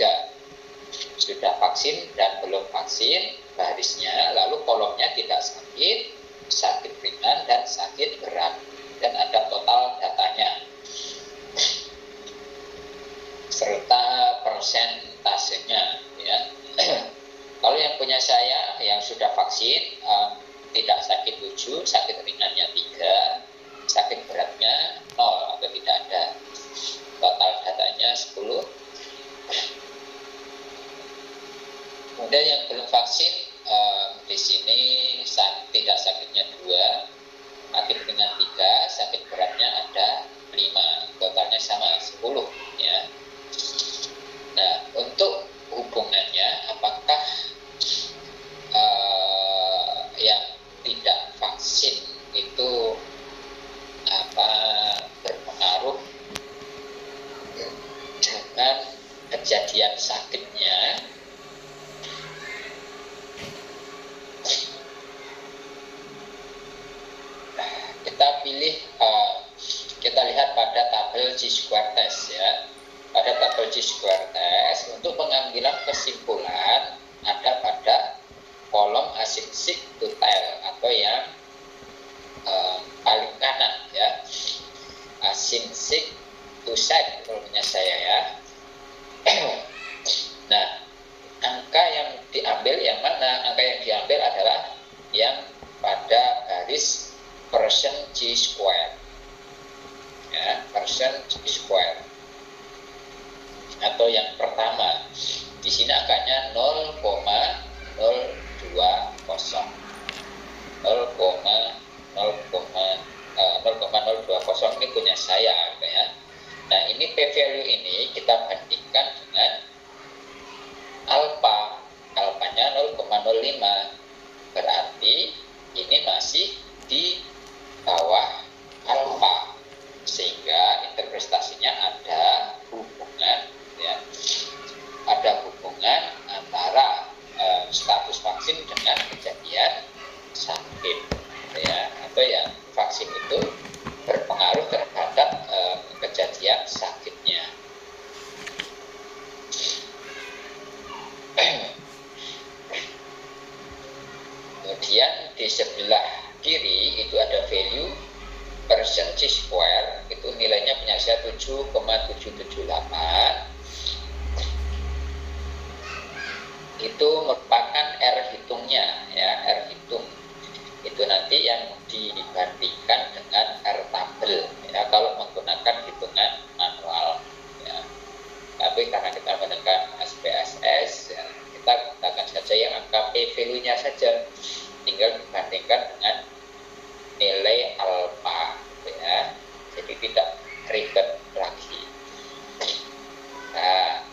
sudah vaksin dan belum vaksin barisnya, lalu kolomnya tidak sakit, sakit ringan dan sakit berat, dan ada total datanya serta persentasenya, ya. Kalau yang punya saya yang sudah vaksin, tidak sakit 7, sakit ringannya 3, sakit beratnya 0 atau tidak ada. Total datanya 10. Kemudian yang belum vaksin, di sini tidak sakitnya 2, sakit ringan 3, sakit beratnya ada 5, totalnya sama 10, ya. Nah, untuk hubungannya, apakah yang tidak vaksin itu berpengaruh dengan kejadian sakitnya? Kita lihat pada tabel Chi-square test, ya. Pada tabel Chi-square test untuk pengambilan kesimpulan ada pada kolom async to tail atau yang paling kanan, ya, async to side kalau punya saya, ya. Nah, angka yang diambil yang mana? Angka yang diambil adalah yang pada garis persen Chi-square, ya, persen Chi-square atau yang pertama. Di sini angkanya 0,020 ini punya saya, ya. Nah, ini p-value ini kita bandingkan dengan alpanya 0,05, berarti ini masih di bawah alfa, sehingga interpretasinya ada hubungan, ya, ada hubungan antara status vaksin dengan kejadian sakit, ya, atau yang vaksin itu berpengaruh terhadap kejadian sakitnya. Kemudian di sebelah kiri itu ada value persen Chi-square, itu nilainya punya saya 7,778. Itu merupakan R hitungnya, ya, R hitung. Itu nanti yang dibandingkan dengan R tabel, ya, kalau menggunakan hitungan manual, ya. Tapi karena kita menggunakan SPSS, ya, kita gunakan saja yang angka p-value-nya saja, tinggal dibandingkan dengan nilai alfa, ya. Jadi tidak ribet lagi. Nah,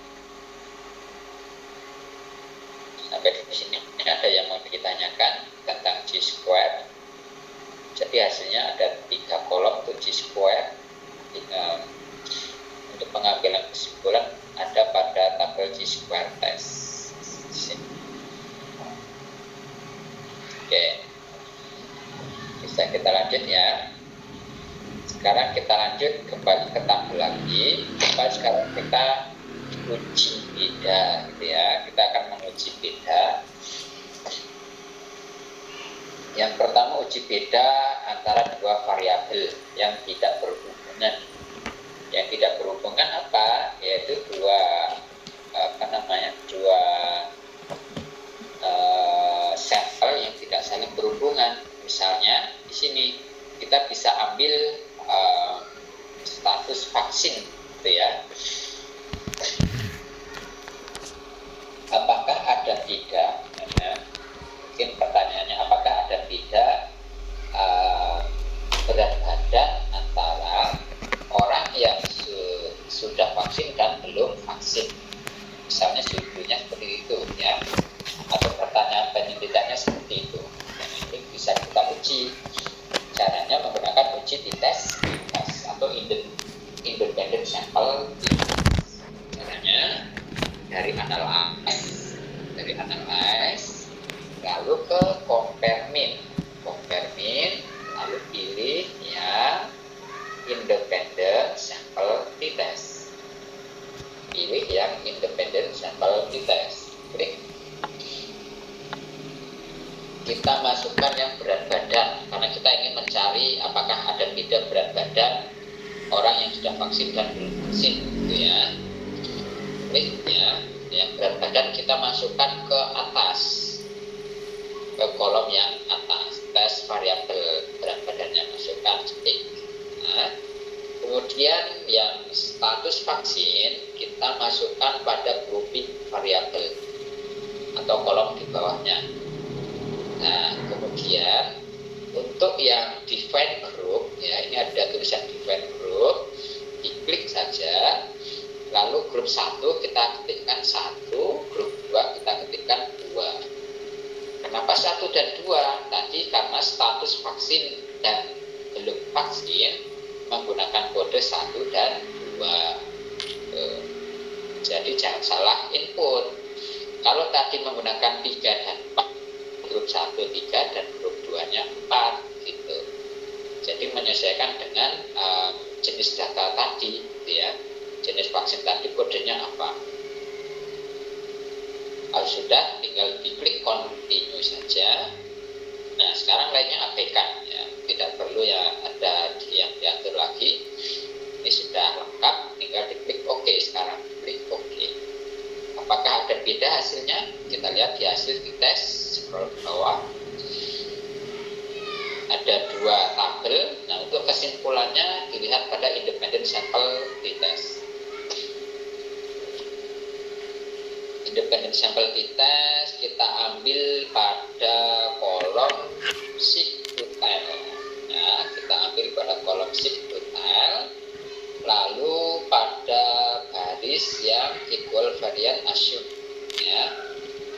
sampai di sini ada yang mau ditanyakan tentang Chi-square. Jadi hasilnya ada 3 kolom untuk Chi-square. Untuk pengambilan kesimpulan ada pada tabel Chi-square test. Oke, bisa kita lanjut, ya. Sekarang kita lanjut kembali ke tabel lagi. Sekarang kita uji beda, gitu, ya. Kita akan menguji beda. Yang pertama, uji beda antara dua variabel yang tidak berhubungan. Yang tidak berhubungan apa? Yaitu dua sampel yang tidak saling berhubungan. Misalnya di sini kita bisa ambil status vaksin, gitu, ya. Apakah ada beda? Mungkin pertanyaannya, apakah ada beda berat badan antara orang yang sudah vaksin dan belum vaksin? Misalnya suhunya seperti itu, ya. Atau pertanyaan penyelidikannya seperti itu. Dan itu bisa kita uji. Caranya menggunakan uji di tes atau independent sample. Caranya dari analyze dari analyze, lalu ke compare mean, lalu pilih yang independent sample t-test. Pilih yang independent sample t-test. Klik. Kita masukkan yang berat badan karena kita ingin mencari apakah ada beda berat badan orang yang sudah vaksin dan belum vaksin, gitu ya. Klik ya, yang berat badan kita masukkan ke atas, ke kolom yang atas, tes variabel berat badannya masukkan ketik. Nah, kemudian yang status vaksin kita masukkan pada grouping variabel atau kolom di bawahnya. Nah, kemudian untuk yang define group, ya ini ada tulisan define group, diklik saja. Lalu grup 1 kita ketikkan 1, grup 2 kita ketikkan 2. Kenapa 1 dan 2? Tadi karena status vaksin dan belum vaksin menggunakan kode 1 dan 2. Jadi jangan salah input. Kalau tadi menggunakan 3 dan 4, grup 1 3 dan grup 2-nya 4 gitu. Jadi menyesuaikan dengan jenis data tadi, gitu ya. Jenis vaksin tadi kodenya apa. Kalau sudah, tinggal diklik continue saja. Nah, sekarang lainnya abaikan ya, tidak perlu ya ada yang diatur lagi. Ini sudah lengkap, tinggal diklik OK. Sekarang klik OK. Apakah ada beda hasilnya? Kita lihat di hasil t-test, scroll ke bawah. Ada 2 tabel. Nah, untuk kesimpulannya dilihat pada independent sample t-test. Independent sample t-test kita ambil pada kolom shift to tile. Nah, kita ambil pada kolom shift to tile, lalu pada baris yang equal variant assume, ya,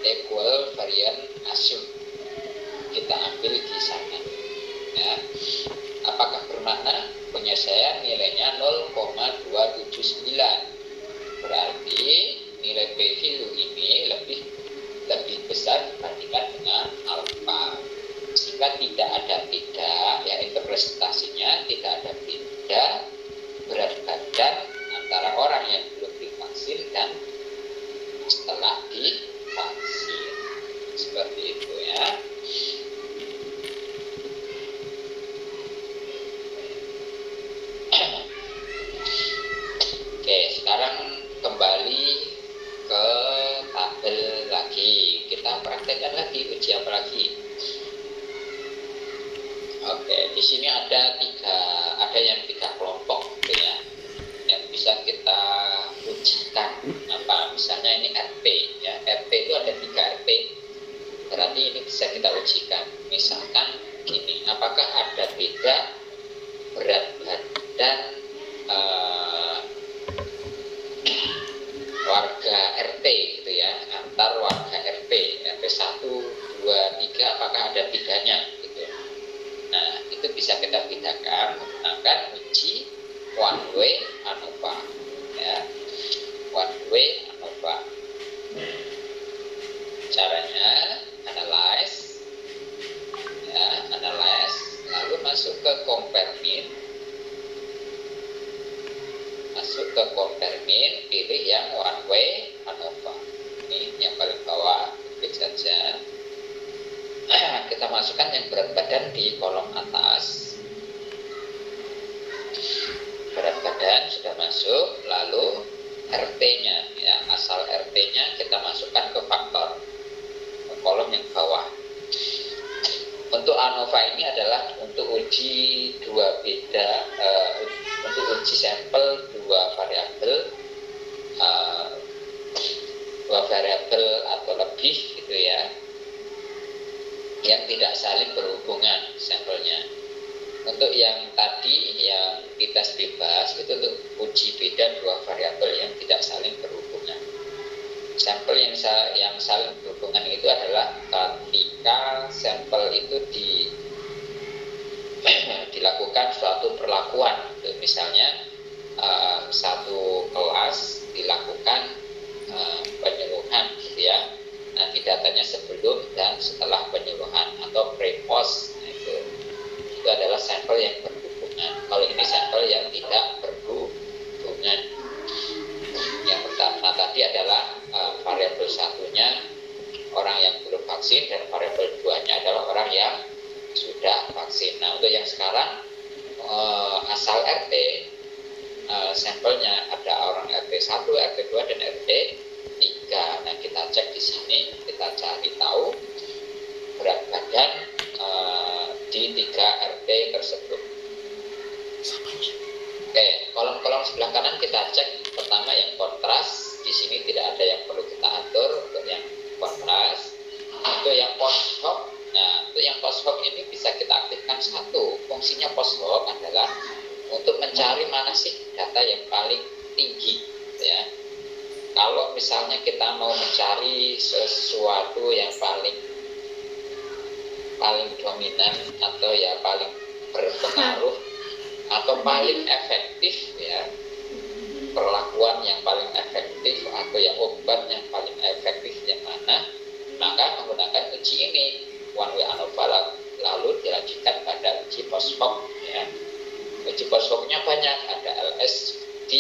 equal variant assume kita ambil di sana. Ya. Apakah bermakna penyelesaian nilainya 0,279? Berarti nilai p-value ini lebih besar dibandingkan dengan alfa, sehingga tidak ada beda ya, interpretasinya tidak ada beda berat badan antara orang yang belum divaksin dan setelah divaksin, seperti itu ya. Oke, sekarang kembali ke tabel lagi. Kita praktekkan lagi, uji apa lagi? Oke, di sini ada yang 3 kelompok gitu ya, yang bisa kita ujikan. Apa? Misalnya ini RT ya, RT itu ada 3 RT. Berarti ini bisa kita ujikan. Misalkan gini, apakah ada beda berat badan warga RT gitu ya, antar warga RT 1, 2, 3, apakah ada bedanya gitu. Nah, itu bisa kita bedakan menggunakan uji one way ANOVA ya, one way ANOVA. Caranya analyze ya, analyze, lalu masuk ke compare mean. Pilih yang one way ANOVA. Ini yang paling bawah, klik saja. Kita masukkan yang berat badan di kolom atas. Berat badan sudah masuk, lalu RT-nya ya, asal RT-nya kita masukkan ke faktor, ke kolom yang bawah. Untuk ANOVA ini adalah untuk uji untuk uji sampel 2 variabel atau lebih gitu ya, yang tidak saling berhubungan sampelnya. Untuk yang tadi yang t-test bebas itu untuk uji beda 2 variabel yang tidak saling berhubungan. Sampel yang saling berhubungan itu adalah ketika sampel itu dilakukan suatu perlakuan. Misalnya satu kelas dilakukan penyuluhan gitu ya. Nah, di nya orang yang belum vaksin, dan variabel 2-nya adalah orang yang sudah vaksin. Nah, untuk yang sekarang asal RT, sampelnya ada orang RT 1, RT 2, dan RT 3. Nah, kita cek di sini, kita cari tahu berat badan di 3 RT tersebut. Oke, kolom-kolom sebelah kanan kita cek. Pertama yang kontras, di sini tidak ada yang perlu kita atur untuk yang kontras. Untuk yang post hoc, nah untuk yang post hoc ini bisa kita aktifkan satu. Fungsinya post hoc adalah untuk mencari mana sih data yang paling tinggi, ya. Kalau misalnya kita mau mencari sesuatu yang paling dominan atau ya paling berpengaruh atau paling efektif, ya, perlakuan yang paling efektif atau yang obat yang paling efektif yang mana, maka menggunakan uji ini one way ANOVA, lalu dilanjutkan pada uji post hoc, ya. Uji post hoc-nya banyak, ada LSD,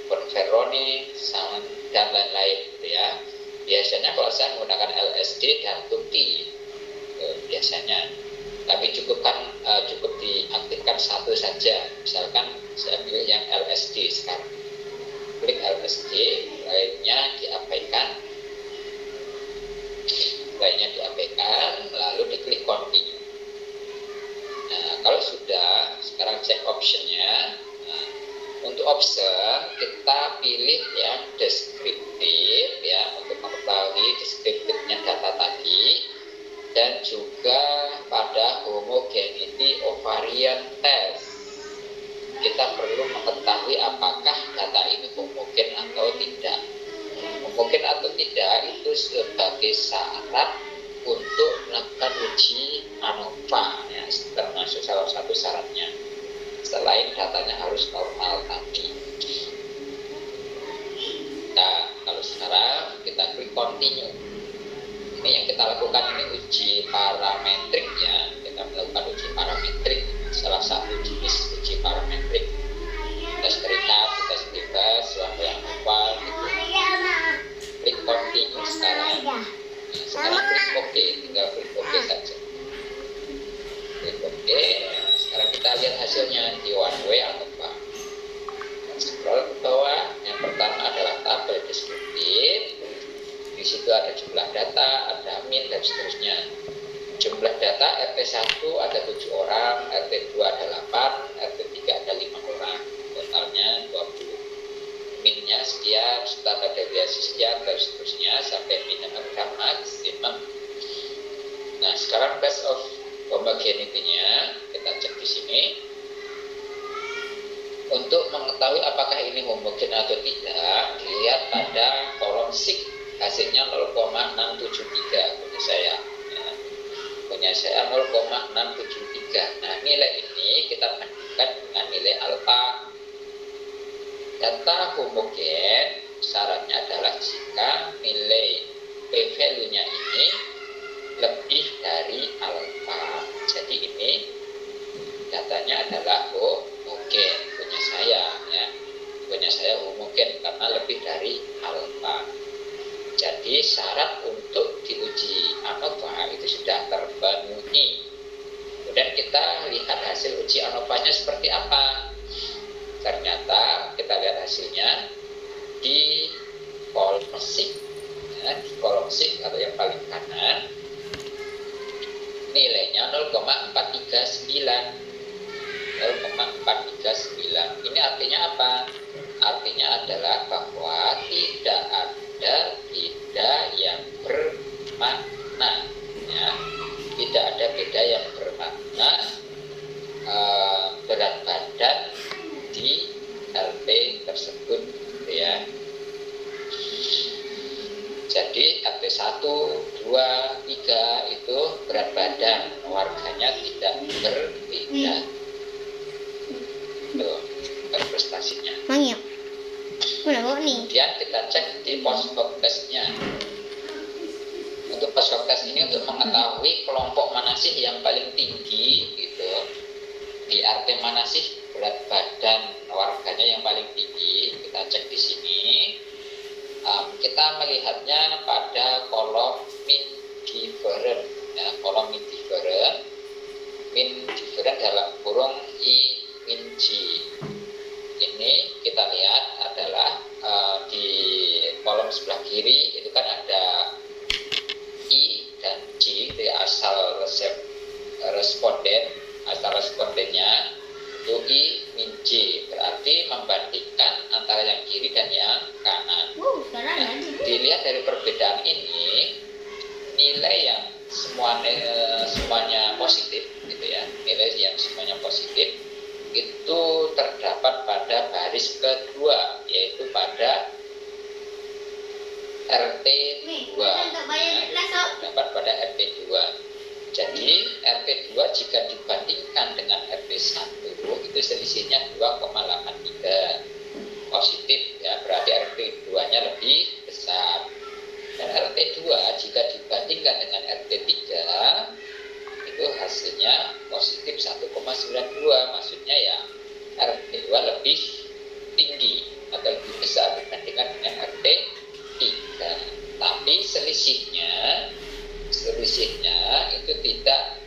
Conferoni, dan lain-lain, gitu ya. Biasanya kalau saya menggunakan LSD dan TUTI, biasanya, tapi cukup diaktifkan satu saja. Misalkan saya pilih yang LSD sekarang, klik LSD, lainnya diabaikan, lalu diklik continue. Nah, kalau sudah, sekarang cek optionnya. Nah, untuk option kita pilih yang deskriptif, ya, untuk mengetahui deskriptifnya data tadi, dan juga pada homogeneity ovarian test. Kita perlu mengetahui apakah data ini homogen atau tidak. Homogen atau tidak itu sebagai syarat untuk melakukan uji ANOVA, ya, termasuk salah satu syaratnya. Selain datanya harus normal tadi. Nah, kalau sekarang kita klik continue. Ini yang kita lakukan, ini uji parametrik, ya. Kita melakukan uji parametrik, salah satu jenis uji parametrik. Tes terikat, tes bebas, suatu yang apa, gitu. Klik continue sekarang. Nah, sekarang klik OK, tinggal klik OK saja. Klik OK. Nah, sekarang kita lihat hasilnya di one way ANOVA. Scroll ke bawah. Yang pertama adalah tabel deskriptif. Di situ ada jumlah data, ada min, dan seterusnya. Jumlah data RT 1 ada 7 orang, RT 2 ada 8, RT 3 ada 5 orang. Totalnya 20. Minnya sekian, standar deviasi sekian, dan seterusnya sampai minimum dan maksimum. Nah, sekarang test of homogeneity-nya kita cek di sini. Untuk mengetahui apakah ini homogen atau tidak, dilihat pada kolom SIG. Hasilnya 0,673 punya saya, ya. Punya saya 0,673. Nah, nilai ini kita bandingkan dengan nilai alfa. Data homogen syaratnya adalah jika nilai p-value-nya ini lebih dari alfa. Jadi ini datanya adalah homogen punya saya, ya. Punya saya homogen karena lebih dari alfa. Jadi syarat untuk diuji ANOVA itu sudah terpenuhi. Kemudian kita lihat hasil uji ANOVA-nya seperti apa. Ternyata kita lihat hasilnya di kolom SIG, ya, di kolom SIG atau yang paling kanan, nilainya 0,439. 0,439. Ini artinya apa? Artinya adalah bahwa tidak ada beda yang bermakna, ya. Tidak ada beda yang bermakna berat badan di LP tersebut, ya. Jadi LP 1, 2, 3 itu berat badan warganya tidak berbeda. Tuh, prestasinya. Kemudian kita cek di post hoc testnya. Untuk post hoc test ini untuk mengetahui kelompok mana sih yang paling tinggi, gitu. Di RT mana sih berat badan warganya yang paling tinggi, kita cek di sini. Kita melihatnya pada kolom min different, ya, kolom min different dalam kurung i min j. Ini kita lihat adalah di kolom sebelah kiri itu kan ada i dan j, itu asal respondennya itu i min j, berarti membandingkan antara yang kiri dan yang kanan. Nah, dilihat dari perbedaan ini, nilai yang semuanya positif gitu ya, nilai yang semuanya positif itu terdapat pada baris kedua, yaitu pada RT2 ya, terdapat pada RT2. Jadi RT2 jika dibandingkan dengan RT1 itu selisihnya 2,83 positif ya, berarti RT2 nya lebih besar. Dan RT2 jika dibandingkan dengan RT3 itu hasilnya positif 1,92, maksudnya ya RT2 lebih tinggi atau lebih besar dibandingkan dengan RT3. Tapi selisihnya itu tidak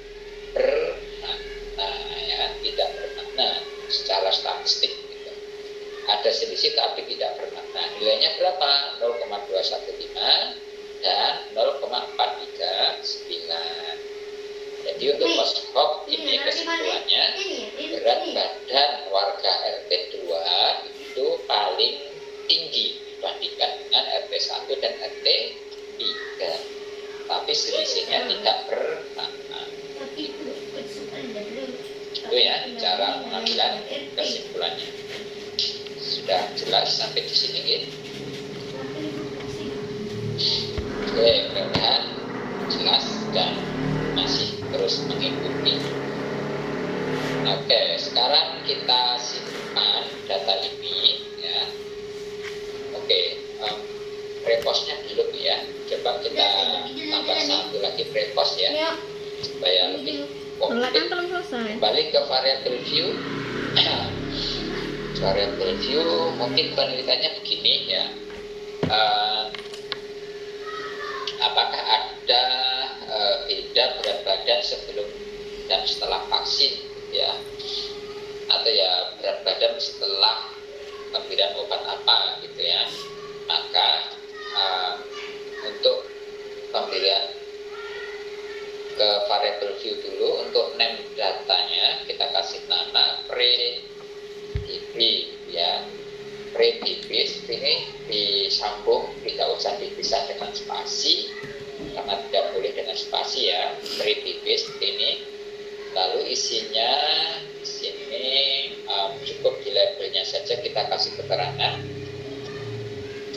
bermakna ya, tidak bermakna secara statistik gitu. Ada selisih tapi tidak bermakna. Nilainya berapa? 0,215 dan 0,439. Jadi untuk Poskop ini kesimpulannya berat badan warga RT2 itu paling tinggi dibandingkan dengan RT1 dan RT3. Tapi selisihnya tidak bermakna. Itu ya cara pengambilan kesimpulannya. Sudah jelas sampai di sini gitu. Oke, mudah-mudahan jelas dan masih terus mengikuti. Oke, sekarang kita simpan data ini ya. Oke, prepostnya belum ya. Coba kita tambah satu lagi prepost ya, supaya lebih komplit. Kembali ke variable view. Variable view mungkin penelitiannya begini ya. Apakah ada beda berat badan sebelum dan setelah vaksin ya, atau ya berat badan setelah pemberian obat apa gitu ya. Maka untuk pemberian ke variable view dulu, untuk name datanya kita kasih nama pre-DB ya. Pre-DB ini disambung, tidak usah dipisah dengan spasi karena tidak boleh dengan spasi ya. Pre-DB ini, lalu isinya di sini cukup di labelnya saja kita kasih keterangan.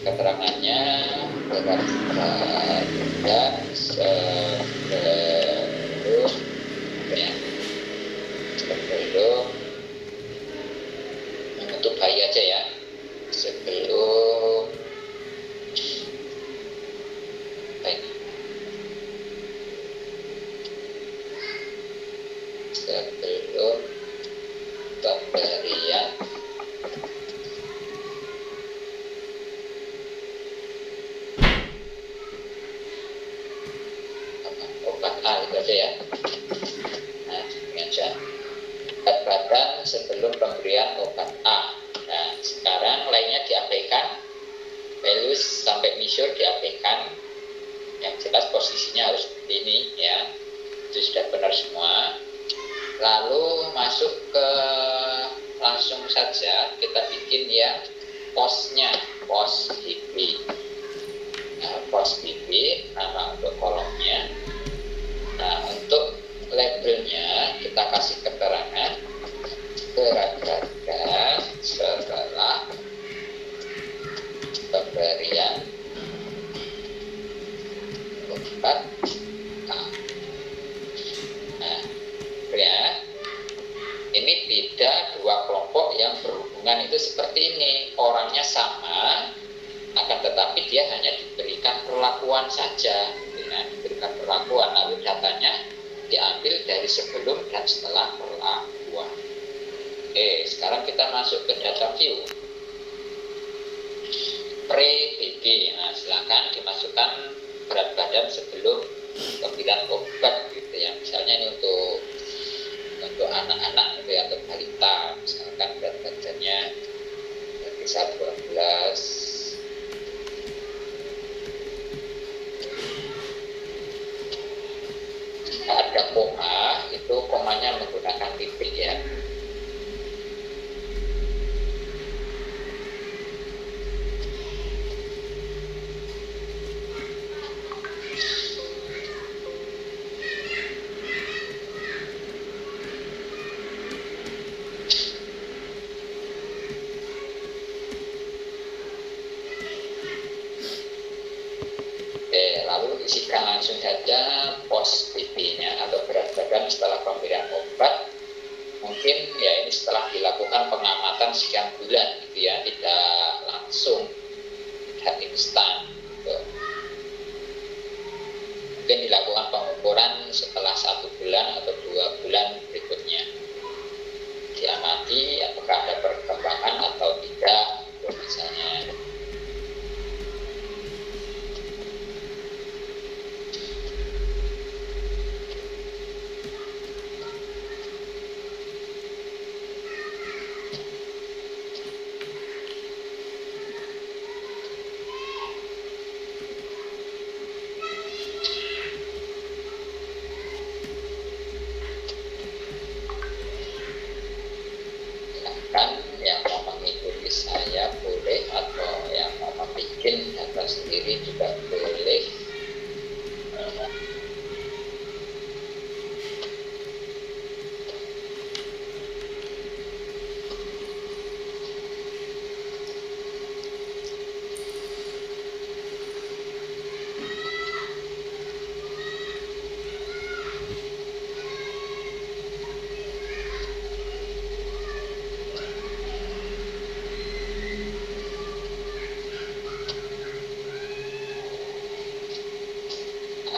Keterangannya berat badan sebelum ya, sebelum untuk bayi aja ya, sebelum pemberian obat A itu aja ya. Nah, ini aja berat badan sebelum pemberian obat A. Nah, sekarang lainnya diabaikan, values sampai measure diabaikan. Yang jelas posisinya harus seperti ini ya, itu sudah benar semua. Lalu masuk ke langsung saja kita bikin ya postnya, post DB. Nah, post DB nama untuk kolomnya. Nah, untuk labelnya kita kasih keterangan berat badan setelah pemberian obat A. Nah, ya, ini beda dua kelompok yang berhubungan itu seperti ini, orangnya sama, akan tetapi dia hanya diberikan perlakuan saja, ya, diberikan perlakuan, lalu datanya diambil dari sebelum dan setelah perlakuan. Oke, sekarang kita masuk ke data view pre-BB. Nah, silakan dimasukkan berat badan sebelum pemberian obat gitu ya. Misalnya ini untuk anak-anak gitu ya, untuk balita, misalkan berat badannya bisa 12. Ada koma, itu komanya menggunakan titik ya. Lalu isikan langsung saja pos BP-nya atau berat badan setelah pemberian obat. Mungkin ya ini setelah dilakukan pengamatan sekian bulan gitu ya, tidak langsung, tidak instan gitu. Mungkin dilakukan pengukuran setelah 1 bulan atau 2 bulan berikutnya, diamati apakah ada perkembangan atau tidak misalnya. Yang mau mengikuti saya boleh, atau yang mau membuat data sendiri juga boleh.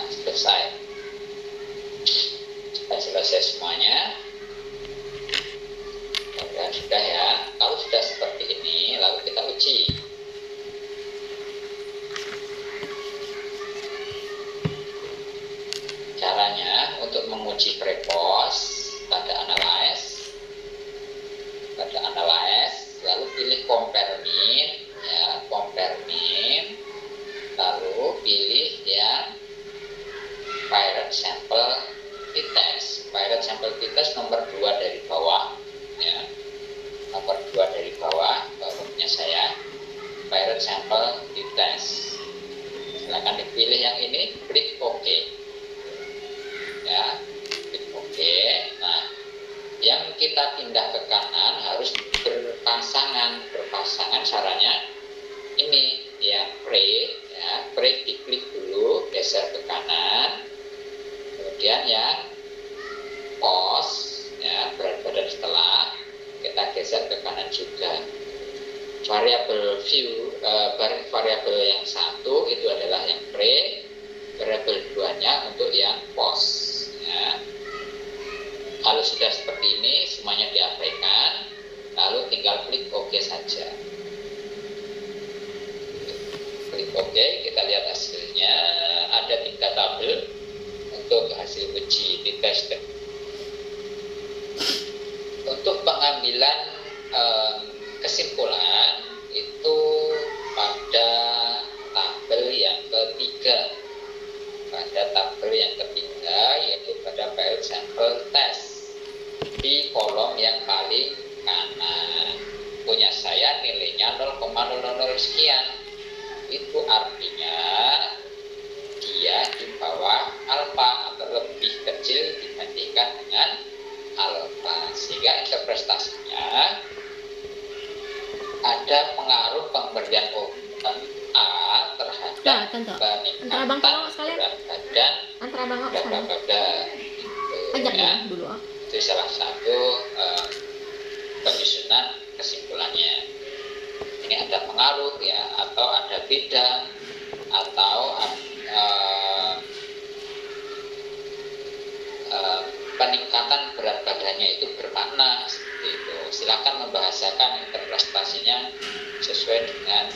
Selesai. Selesai semuanya. Sudah ya. Kalau sudah seperti ini, lalu kita uji. Caranya untuk menguji prepos pada analyze, lalu pilih compare mean, ya, compare mean, lalu pilih yang pirate sample t-test. Pirate sample t-test nomor 2 dari bawah ya. Nomor 2 dari bawah punya saya, pirate sample t-test. Silakan dipilih yang ini, klik OK. Ya, klik OK. Nah, yang kita pindah ke kanan harus berpasangan. Berpasangan caranya ini ya, break ya, break diklik dulu, geser ke kanan. Kemudian yang pos ya, berat badan setelah, kita geser ke kanan juga. Variabel view, variabel yang satu itu adalah yang break, variabel 2-nya untuk yang pos ya. Kalau sudah seperti ini semuanya diabaikan, lalu tinggal klik OK saja. Klik OK, kita lihat hasilnya. Ada 3 tabel untuk hasil uji di test. Untuk pengambilan kesimpulan itu pada tabel yang ketiga. Pada tabel yang ketiga, yaitu pada file sample test di kolom yang paling kanan. Punya saya nilainya 0,000 sekian. Itu artinya dia di bawah alfa atau lebih kecil dibandingkan dengan alfa, sehingga interpretasinya ada pengaruh pemberian obat A terhadap peningkatan berat badan gitu, ya. Itu salah satu penyusunan kesimpulannya. Ini ada pengaruh ya, atau ada tidak, atau peningkatan berat badannya itu bermakna seperti itu. Silakan membahasakan interpretasinya sesuai dengan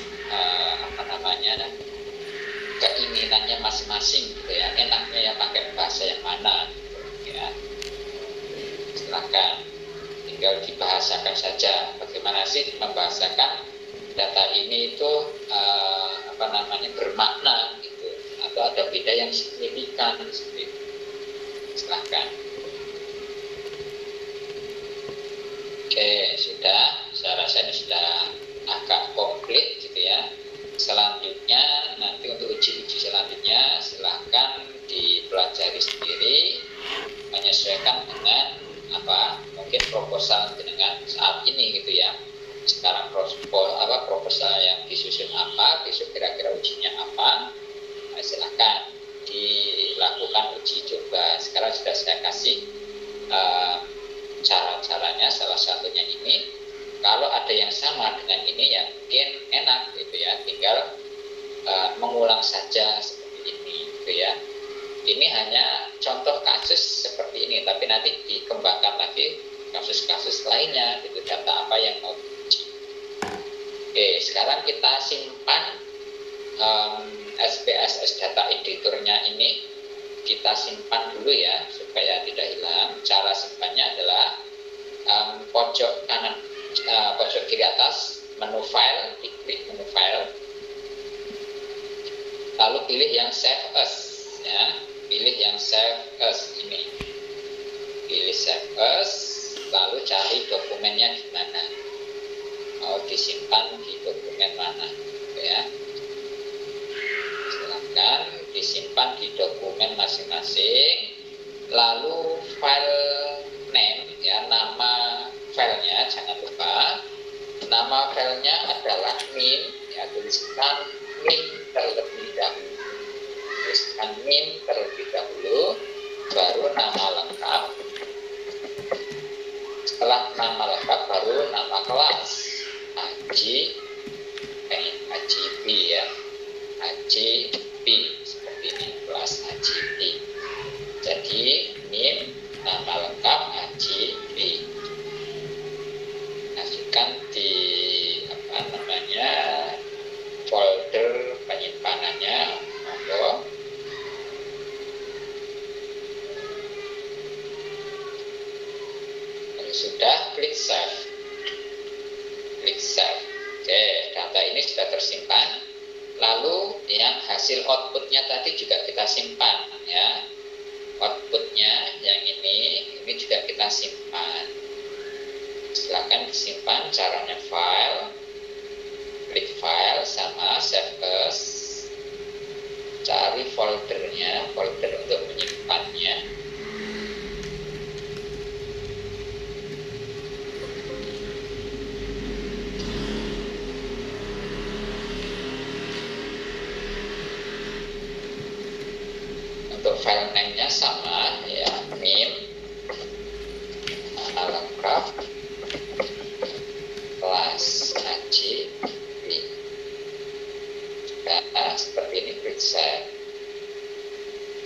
keinginannya masing-masing gitu ya, enaknya yang pakai bahasa yang mana gitu, ya. Silakan tinggal dibahasakan saja bagaimana sih membahasakan data ini itu bermakna gitu, atau ada beda yang signifikan seperti itu. Silakan. Oke, sudah. Saya rasa ini sudah agak komplit gitu ya. Selanjutnya nanti untuk uji-uji selanjutnya silahkan dipelajari sendiri, menyesuaikan dengan mungkin proposal dengan saat ini gitu ya. Sekarang proposal yang disusun apa, besok kira-kira ujinya apa, silahkan dilakukan uji coba. Sekarang sudah saya kasih cara-caranya, salah satunya ini. Kalau ada yang sama dengan ini ya mungkin enak gitu ya, tinggal mengulang saja seperti ini gitu ya. Ini hanya contoh kasus seperti ini, tapi nanti dikembangkan lagi kasus-kasus lainnya gitu, data apa yang mau diuji. Oke, sekarang kita simpan SPSS data editornya ini, kita simpan dulu ya supaya tidak hilang. Cara simpannya adalah pojok kanan, pojok kiri atas menu file, diklik menu file, lalu pilih yang save as ya, pilih yang save as ini, pilih save as, lalu cari dokumennya di mana, mau disimpan di dokumen mana ya. Silakan disimpan di dokumen masing-masing. Lalu file name ya, nama filenya jangan lupa, nama filenya adalah min ya, tuliskan min terlebih dahulu, tuliskan min terlebih dahulu, baru nama lengkap. Setelah nama lengkap baru nama kelas, AJB ya, AJB seperti ini, kelas AJB. Jadi NIM, nama lengkap AJB. Masukkan di folder penyimpanannya, monggo. Kalau sudah, klik save. Klik save. Oke, data ini sudah tersimpan. Lalu yang hasil outputnya tadi juga kita simpan ya. Outputnya yang ini juga kita simpan. Silakan disimpan, caranya file, klik file sama save as, cari foldernya, folder untuk menyimpannya. Untuk file name-nya sama ya, name, nama lengkap, kelas AJB. Nah, seperti ini, klik save.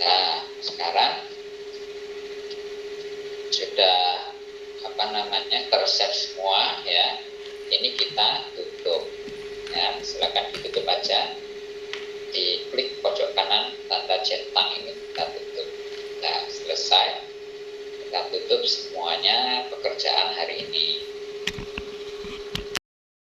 Nah, sekarang sudah tersave semua ya. Ini kita tutup. Ya, silakan ditutup aja. Diklik pojok kanan tanda centang ini, kita tutup. Nah, selesai. Kita tutup semuanya pekerjaan hari ini.